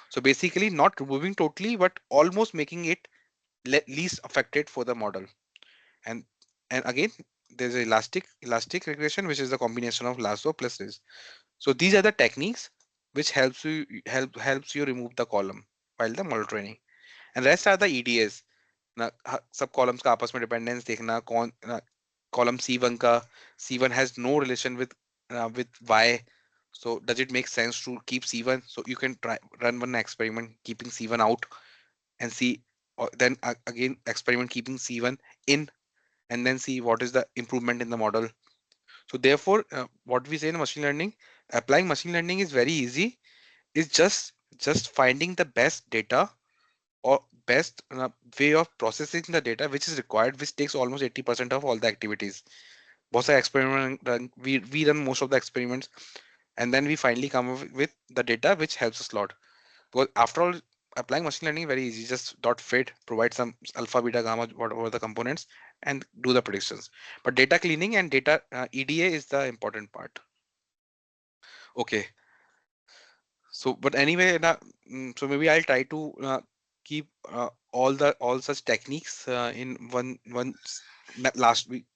So basically not removing totally, but almost making it least affected for the model. And again, there's elastic regression, which is the combination of lasso plus riz. So these are the techniques which helps you remove the column while the model training. And rest are the EDAs. ना सब columns का आपस में dependence देखना, कौन column C1 has no relation with Y. So does it make sense to keep C1? So you can run one experiment keeping C1 out and see, or then again experiment keeping C1 in, and then see what is the improvement in the model. So therefore, what we say in machine learning, applying machine learning is very easy. It's just finding the best data or best way of processing the data which is required, which takes almost 80% of all the activities. बहुत सारे experiment run, we run most of the experiments, and then we finally come up with the data which helps us a lot. Because after all, applying machine learning is very easy. Just dot fit, provide some alpha, beta, gamma, whatever the components, and do the predictions. But data cleaning and data EDA is the important part. Okay. So, but anyway, so maybe I'll try to keep all such techniques in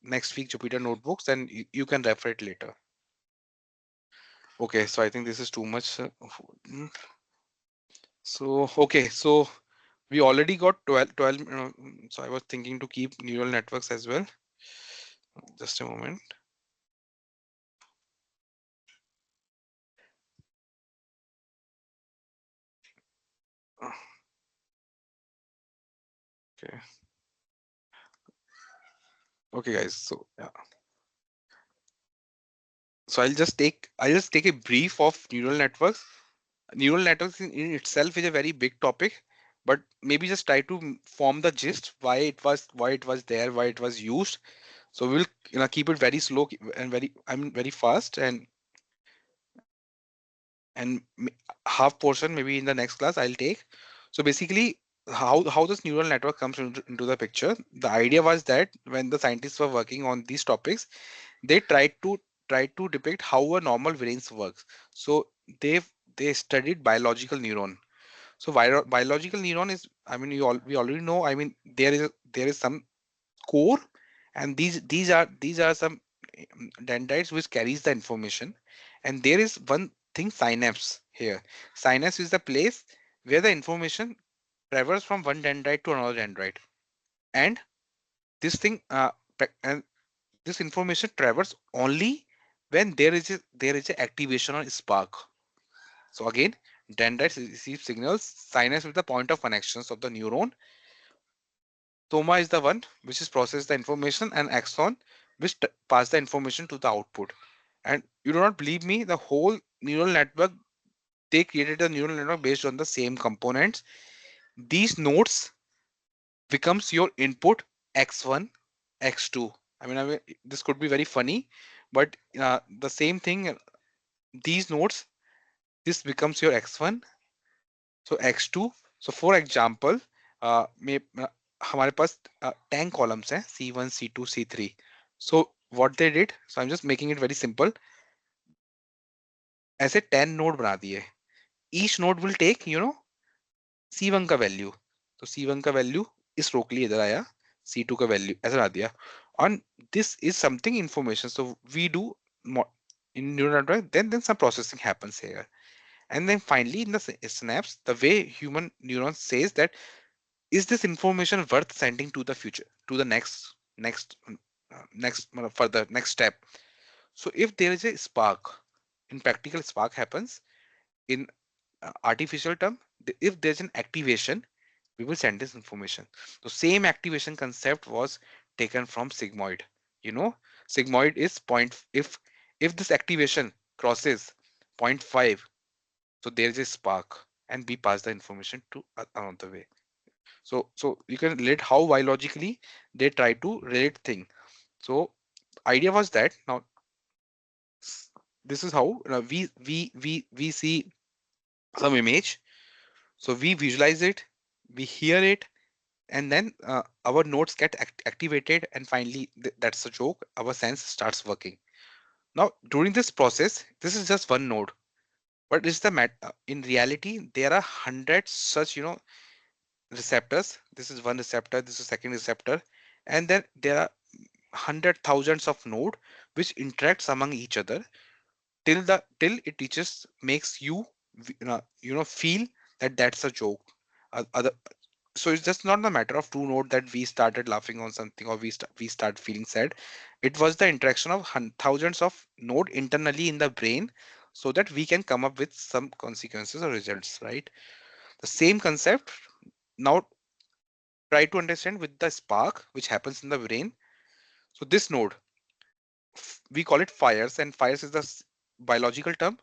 next week Jupyter notebooks, and you can refer it later. Okay, so I think this is too much. So okay, so we already got 12. So I was thinking to keep neural networks as well. Just a moment. Okay. Okay, guys. So yeah. So I'll just take a brief of neural networks. Neural networks in itself is a very big topic, but maybe just try to form the gist why it was there, why it was used. So we'll keep it very slow and very fast, and half portion maybe in the next class I'll take. So basically, how this neural network comes into the picture. The idea was that when the scientists were working on these topics, they tried to depict how a normal brain works. So they studied biological neuron. So biological neuron is, I mean, we already know, I mean, there is some core, and these are some dendrites which carries the information, and there is one thing, synapse here. Synapse is the place where the information travels from one dendrite to another dendrite, and this thing and this information travels only when there is a activation or spark. So again, dendrites receive signals, synapse is the point of connections of the neuron, soma is the one which is process the information, and axon which pass the information to the output. And you do not believe me, the whole neural network, they created a neural network based on the same components. These nodes becomes your input, x1, x2. I mean, this could be very funny, but the same thing, these nodes, this becomes your x1, so x2. So for example, may हमारे पास 10 columns हैं, c1, c2, c3. So what they did, so I'm just making it very simple, ऐसे 10 node बना दिए. Each node will take, you know, c1 का value. तो c1 का value इस रो के लिए इधर आया, c2 का value ऐसा ला दिया. And this is something information. So we do in neural network, then some processing happens here. And then finally in the synapse, the way human neurons says that, is this information worth sending to the future, to the next for the next step? So if there is a spark, in practical spark happens, in artificial term, if there's an activation, we will send this information. The same activation concept was taken from sigmoid. You know, sigmoid is point, if this activation crosses zero 0.5, so there is a spark, and we pass the information to another way. So you can relate how biologically they try to relate thing. So idea was that, now this is how we see some image. So we visualize it, we hear it, and then our nodes get activated, and finally that's a joke, our sense starts working. Now during this process, this is just one node, but it's the in reality there are hundreds such, you know, receptors. This is one receptor, this is second receptor, and then there are hundred thousands of node which interacts among each other till it teaches makes you feel that that's a joke. Other, so it's just not the matter of two node that we started laughing on something, or we start feeling sad. It was the interaction of thousands of node internally in the brain, so that we can come up with some consequences or results, right? The same concept now try to understand with the spark which happens in the brain. So this node, we call it fires, and fires is the biological term.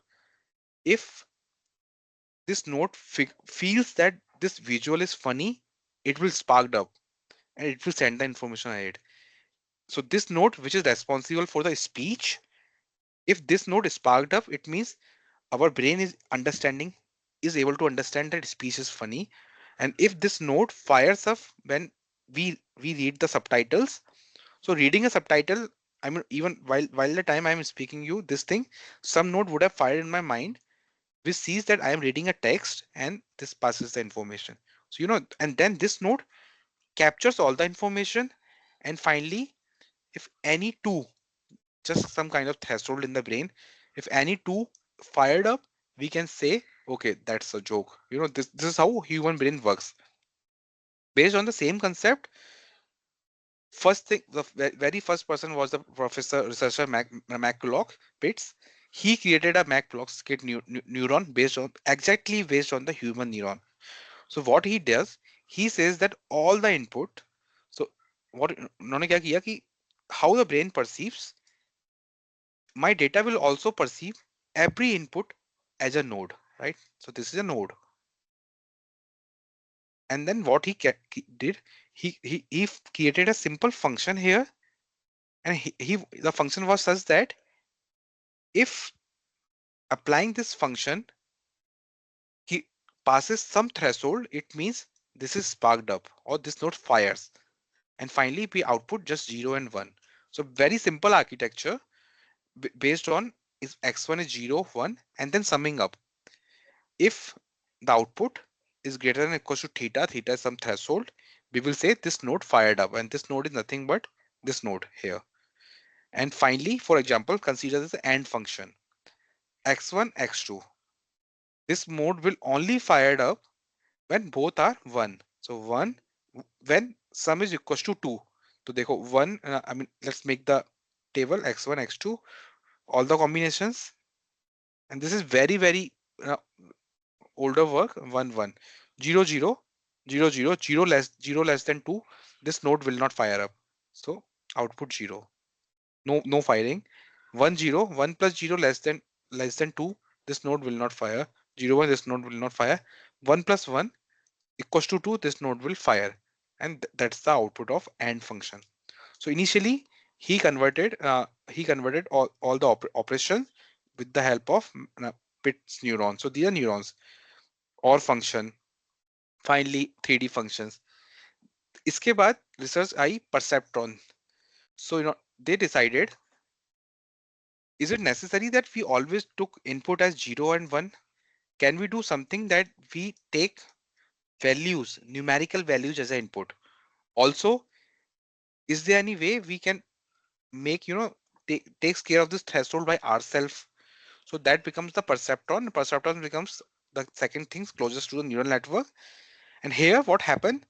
If this node feels that this visual is funny, it will spark up and it will send the information ahead. So this node which is responsible for the speech, if this node is sparked up, it means our brain is able to understand that speech is funny. And if this node fires up when we read the subtitles, so reading a subtitle, I mean, even while the time I'm speaking you this thing, some node would have fired in my mind which sees that I am reading a text, and this passes the information. So, you know, and then this node captures all the information, and finally, if any two, just some kind of threshold in the brain, if any two fired up, we can say, okay, that's a joke. You know, this is how human brain works. Based on the same concept, first thing, the very first person was the professor researcher McCulloch Pitts. He created a McCulloch kit neuron exactly based on the human neuron. So what he does, he says that all the input, so what उन्होंने क्या किया कि how the brain perceives, my data will also perceive every input as a node, right? So this is a node. And then what he did, he created a simple function here, and the function was such that if applying this function, he passes some threshold, it means this is sparked up or this node fires. And finally, we output just 0 and 1. So very simple architecture based on is x1 is 0, 1, and then summing up. If the output is greater than or equal to theta, theta is some threshold, we will say this node fired up, and this node is nothing but this node here. And finally, for example, consider this AND function, x1, x2. This mode will only fired up when both are 1. So 1 when sum is equals to 2. So देखो 1, I mean, let's make the table x1, x2, all the combinations, and this is very uh, older work. 1 1 0 0 0 0 0 less than 2, this node will not fire up, so output 0, no firing. 1 0 1 plus 0 less than 2, this node will not fire. 0 1, this node will not fire. 1 plus 1 equals to 2, this node will fire, and that's the output of AND function. So initially he converted all the operation with the help of Pitt's neuron. So these are neurons or function, finally 3D functions. इसके बाद research I perceptron. So they decided, is it necessary that we always took input as 0 and 1? Can we do something that we take values, numerical values as an input? Also, is there any way we can make takes care of this threshold by ourselves? So that becomes the perceptron. Perceptron becomes the second thing closest to the neural network. And here what happened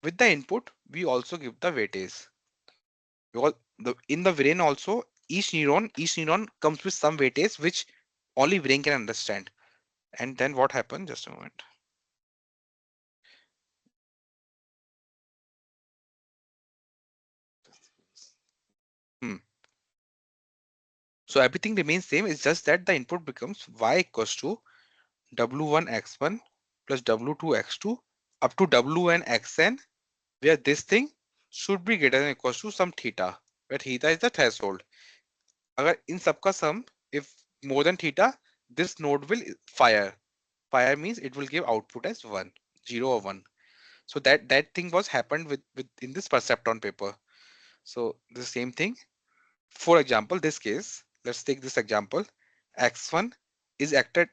with the input, we also give the weightage, because in the brain also each neuron comes with some weightage which only brain can understand. And then what happened, just a moment. So everything remains same. It's just that the input becomes y equals to w1 x1 plus w2 x2 up to wn xn, where this thing should be greater than or equals to some theta, where theta is the threshold. अगर इन सबका sum, if more than theta, this node will fire. Fire means it will give output as 1, 0 or 1. So that thing was happened with in this perceptron paper. So the same thing. For example, this case, let's take this example. X1 is acted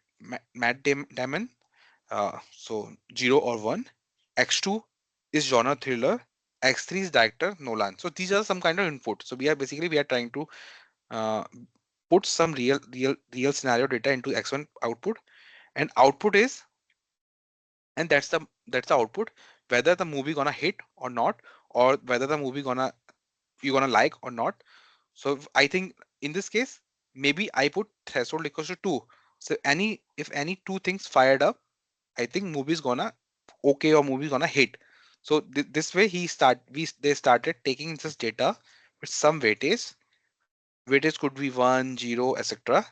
Matt Damon, so 0 or 1. X2 is genre thriller. X3 is director Nolan. So these are some kind of input. So we are trying to uh, put some real scenario data into X1 output, and output is, and that's the output, whether the movie gonna hit or not, or whether the movie you gonna like or not. So I think in this case, maybe I put threshold equals to 2. So if any two things fired up, I think movie is gonna okay or movie is gonna hit. So this way they started taking this data with some weightage. Weightage could be 1, 0, etc.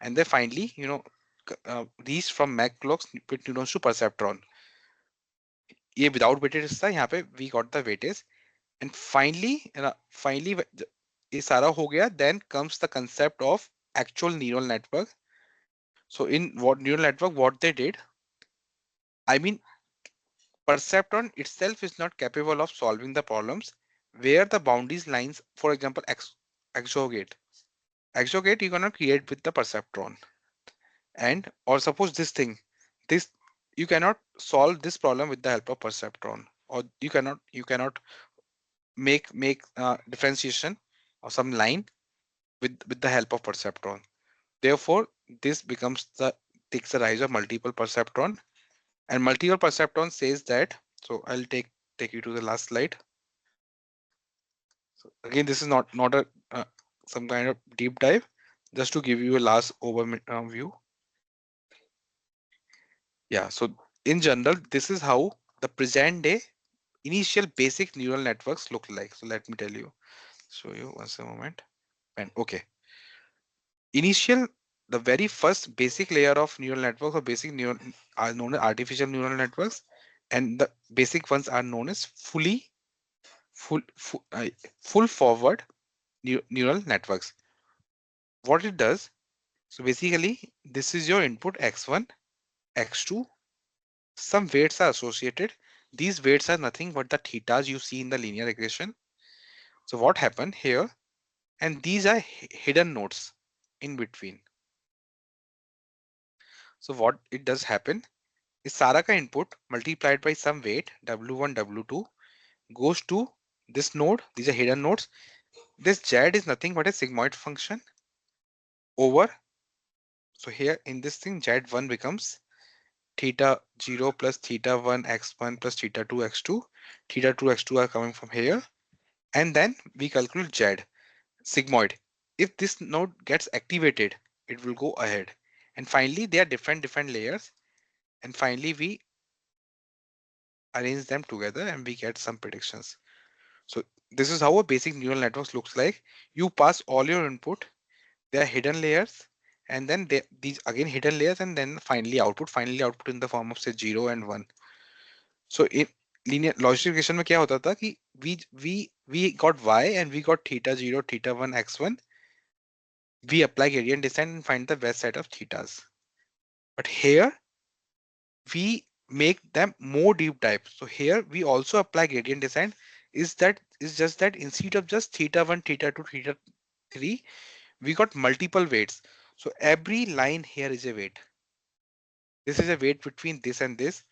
And they finally reached from Mac clocks with neurons to perceptron. ये without weightage था, यहाँ पे we got the weightage. And finally ये सारा हो गया, then comes the concept of actual neural network. So in what neural network, what they did, I mean, perceptron itself is not capable of solving the problems where the boundaries lines, for example, exogate. Exogate you cannot create with the perceptron. And or suppose this you cannot solve this problem with the help of perceptron, or you cannot make differentiation of some line with the help of perceptron. Therefore, this takes the rise of multiple perceptron, and multiple perceptron says that. So I'll take you to the last slide. So again, this is not a some kind of deep dive, just to give you a last overview. Yeah. So in general, this is how the present day initial basic neural networks look like. So let me tell you. Show you once a moment. And okay. Initial, the very first basic layer of neural networks or basic neural are known as artificial neural networks, and the basic ones are known as full, full forward neural networks. What it does, so basically this is your input x1, x2, some weights are associated. These weights are nothing but the thetas you see in the linear regression. So what happened here, and these are hidden nodes in between. So what it does happen, इस सारा का input multiplied by some weight W1 W2 goes to this node. These are hidden nodes. This Z is nothing but a sigmoid function over. So here in this thing Z1 becomes theta 0 plus theta 1 x1 plus theta 2 x2. Theta 2 x2 are coming from here, and then we calculate Z sigmoid. If this node gets activated, it will go ahead. And finally, they are different layers. And finally, we arrange them together and we get some predictions. So this is how a basic neural network looks like. You pass all your input, there are hidden layers, and then these again hidden layers, and then finally output in the form of say 0 and 1. So in linear logical regression में क्या होता था कि we got y and we got theta 0 theta 1 x1. We apply gradient descent and find the best set of thetas. But here we make them more deep dive. So here we also apply gradient descent. Is just that instead of just theta 1 theta 2 theta 3, we got multiple weights. So every line here is a weight. This is a weight between this and this.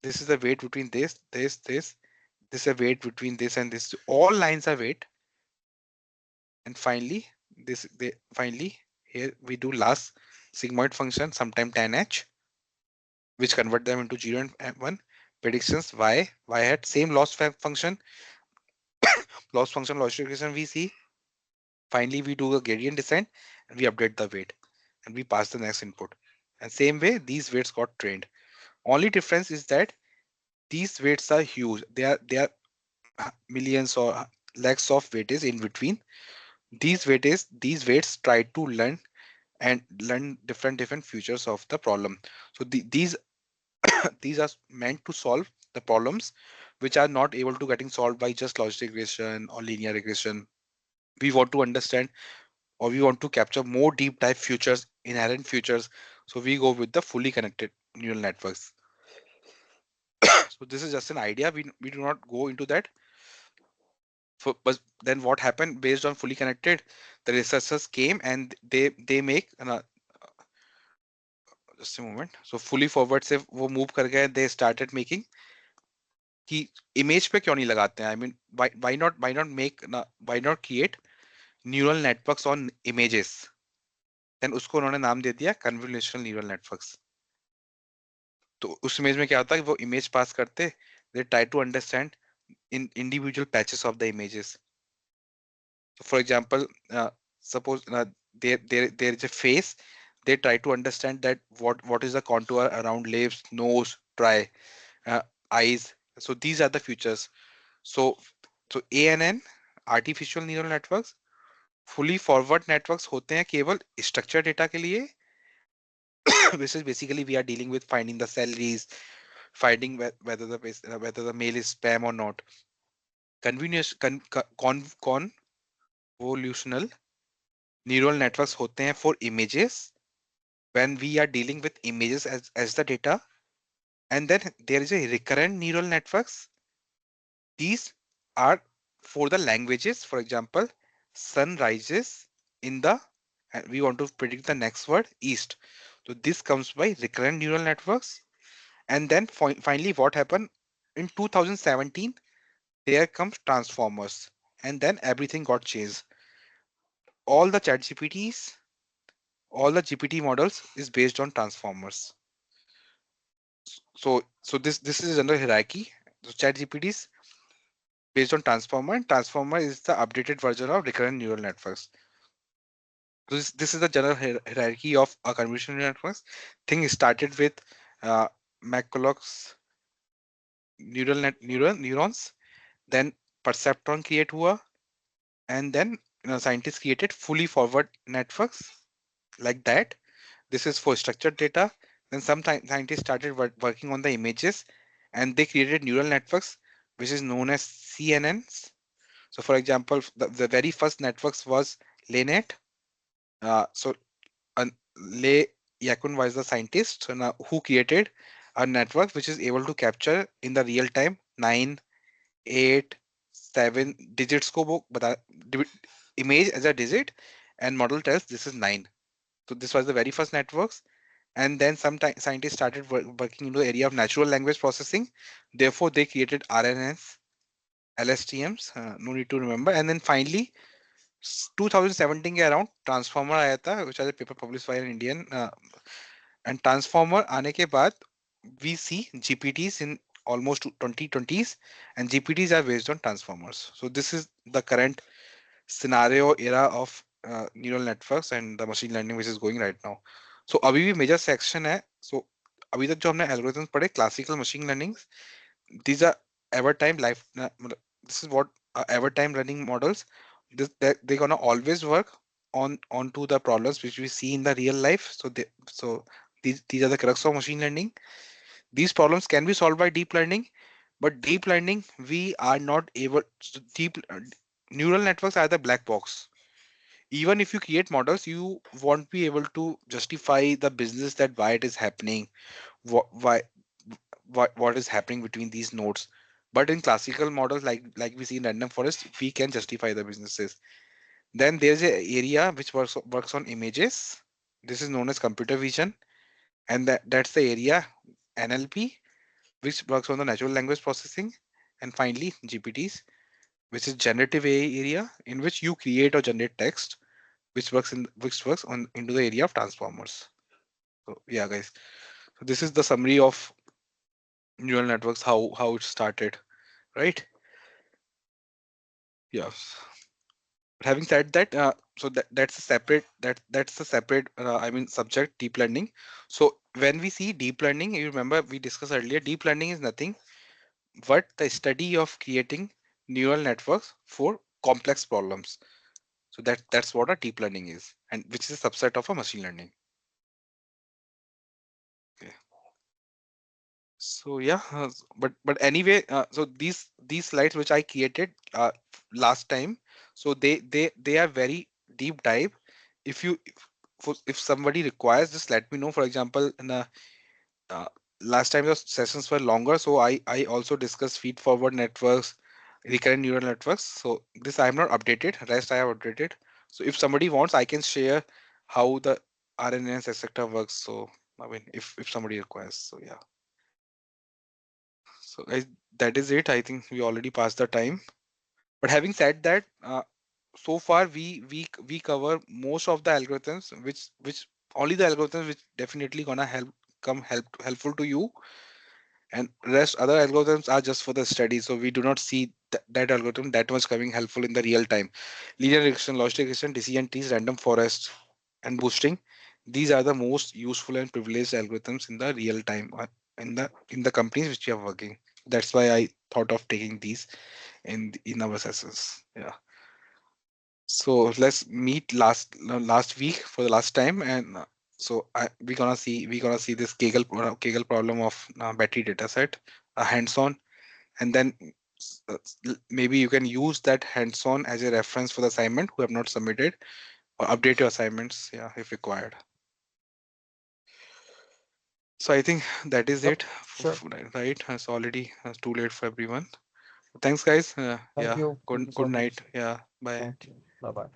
This is a weight between this. This is a weight between this and this. All lines are weight. And finally, finally here we do last sigmoid function, sometime tan h, which convert them into 0 and 1. Predictions y hat, same function, loss function logical regression we see. Finally, we do a gradient descent and we update the weight and we pass the next input. And same way, these weights got trained. Only difference is that these weights are huge. They are millions or lakhs of weights in between. These weights try to learn different features of the problem. So these these are meant to solve the problems which are not able to getting solved by just logistic regression or linear regression. We want to understand, or we want to capture more deep dive features, inherent features. So we go with the fully connected neural networks. So this is just an idea. We do not go into that. But then what happened based on fully connected? The researchers came and they make just a moment. So fully forward से वो move कर गए. They started making कि image पे क्यों नहीं लगाते हैं? I mean, why not create neural networks on images? Then उसको उन्होंने नाम दे दिया convolutional neural networks. तो उस इमेज में क्या होता है कि वो इमेज पास करते, they try to understand in individual patches of the images. So for example, suppose there is a face. They try to understand that what is the contour around lips, nose, eyes. So these are the features. So ANN, artificial neural networks, fully forward networks होते हैं केवल structured data के लिए. This is basically we are dealing with finding the salaries, finding whether the mail is spam or not. Convolutional neural networks होते हैं for images when we are dealing with images as the data. And then there is a recurrent neural networks. These are for the languages. For example, sun rises in the, and we want to predict the next word, east. So this comes by recurrent neural networks. And then finally what happened in 2017, there comes transformers, and then everything got changed. All the chat gpts, all the GPT models is based on transformers. So this is another hierarchy. So chat GPTs based on transformer, and transformer is the updated version of recurrent neural networks. So this is the general hierarchy of a convolutional neural networks. Thing started with McCulloch's neurons, then perceptron create hua, and then scientists created fully forward networks like that. This is for structured data. Then some scientists started working on the images, and they created neural networks, which is known as CNNs. So for example, the very first networks was LayNet. So Lay Yakun was the scientist who created a network which is able to capture in the real time 9, 8, 7 digits को वो बता image as a digit, and model tells this is 9. So this was the very first networks. And then some scientists started working into the area of natural language processing. Therefore, they created RNNs, LSTMs. No need to remember. And then finally, 2017 के around transformer आया था, which was a paper published by an Indian. And transformer आने के बाद we see GPTs in almost 2020s, and GPTs are based on transformers. So this is the current scenario era of neural networks and the machine learning which is going right now. So अभी भी major section है. So अभी तक जो हमने algorithms पढ़े, classical machine learning, these are ever time life. This is what ever time running models. They're gonna always work onto the problems which we see in the real life. So these are the crux of machine learning. These problems can be solved by deep learning, but deep learning we are not able. Deep neural networks are the black box. Even if you create models, you won't be able to justify the business that why it is happening, why what is happening between these nodes. But in classical models like we see in random forest, we can justify the businesses. Then there's a area which works on images. This is known as computer vision, and that's the area NLP, which works on the natural language processing. And finally GPTs, which is generative AI area, in which you create or generate text, which works on into the area of transformers. So yeah, guys. So this is the summary of neural networks, how it started, right? Yes. Having said that, so that's a separate that's a separate I mean subject, deep learning. So when we see deep learning, you remember we discussed earlier, deep learning is nothing but the study of creating neural networks for complex problems. So that's what a deep learning is, and which is a subset of a machine learning. Okay. So yeah, but anyway, so these slides which I created last time, so they are very deep dive. If you if somebody requires, just let me know. For example, in uh, last time the sessions were longer, so I also discussed feed forward networks, recurrent neural networks. So this I am not updated. Rest I have updated. So if somebody wants, I can share how the RNNs etc works. So I mean, if somebody requires, so yeah. So guys, that is it. I think we already passed the time. But having said that, so far we cover most of the algorithms, which only the algorithms which definitely gonna helpful to you, and rest other algorithms are just for the study. So we do not see that algorithm that much coming helpful in the real time. Linear regression, logistic regression, decision trees, random forest, and boosting. These are the most useful and privileged algorithms in the real time in the companies which we are working. That's why I thought of taking these in our sessions. Yeah. So let's meet last week for the last time, and so we're gonna see this Kaggle problem of battery data set, hands-on, and then maybe you can use that hands-on as a reference for the assignment who have not submitted, or update your assignments, yeah, if required. So I think that is Yep, it. sure. Right? It's already too late for everyone. Thanks, guys. Thank Yeah. you. Thank you so Good much. night. Yeah. Bye. Thank you. Bye bye.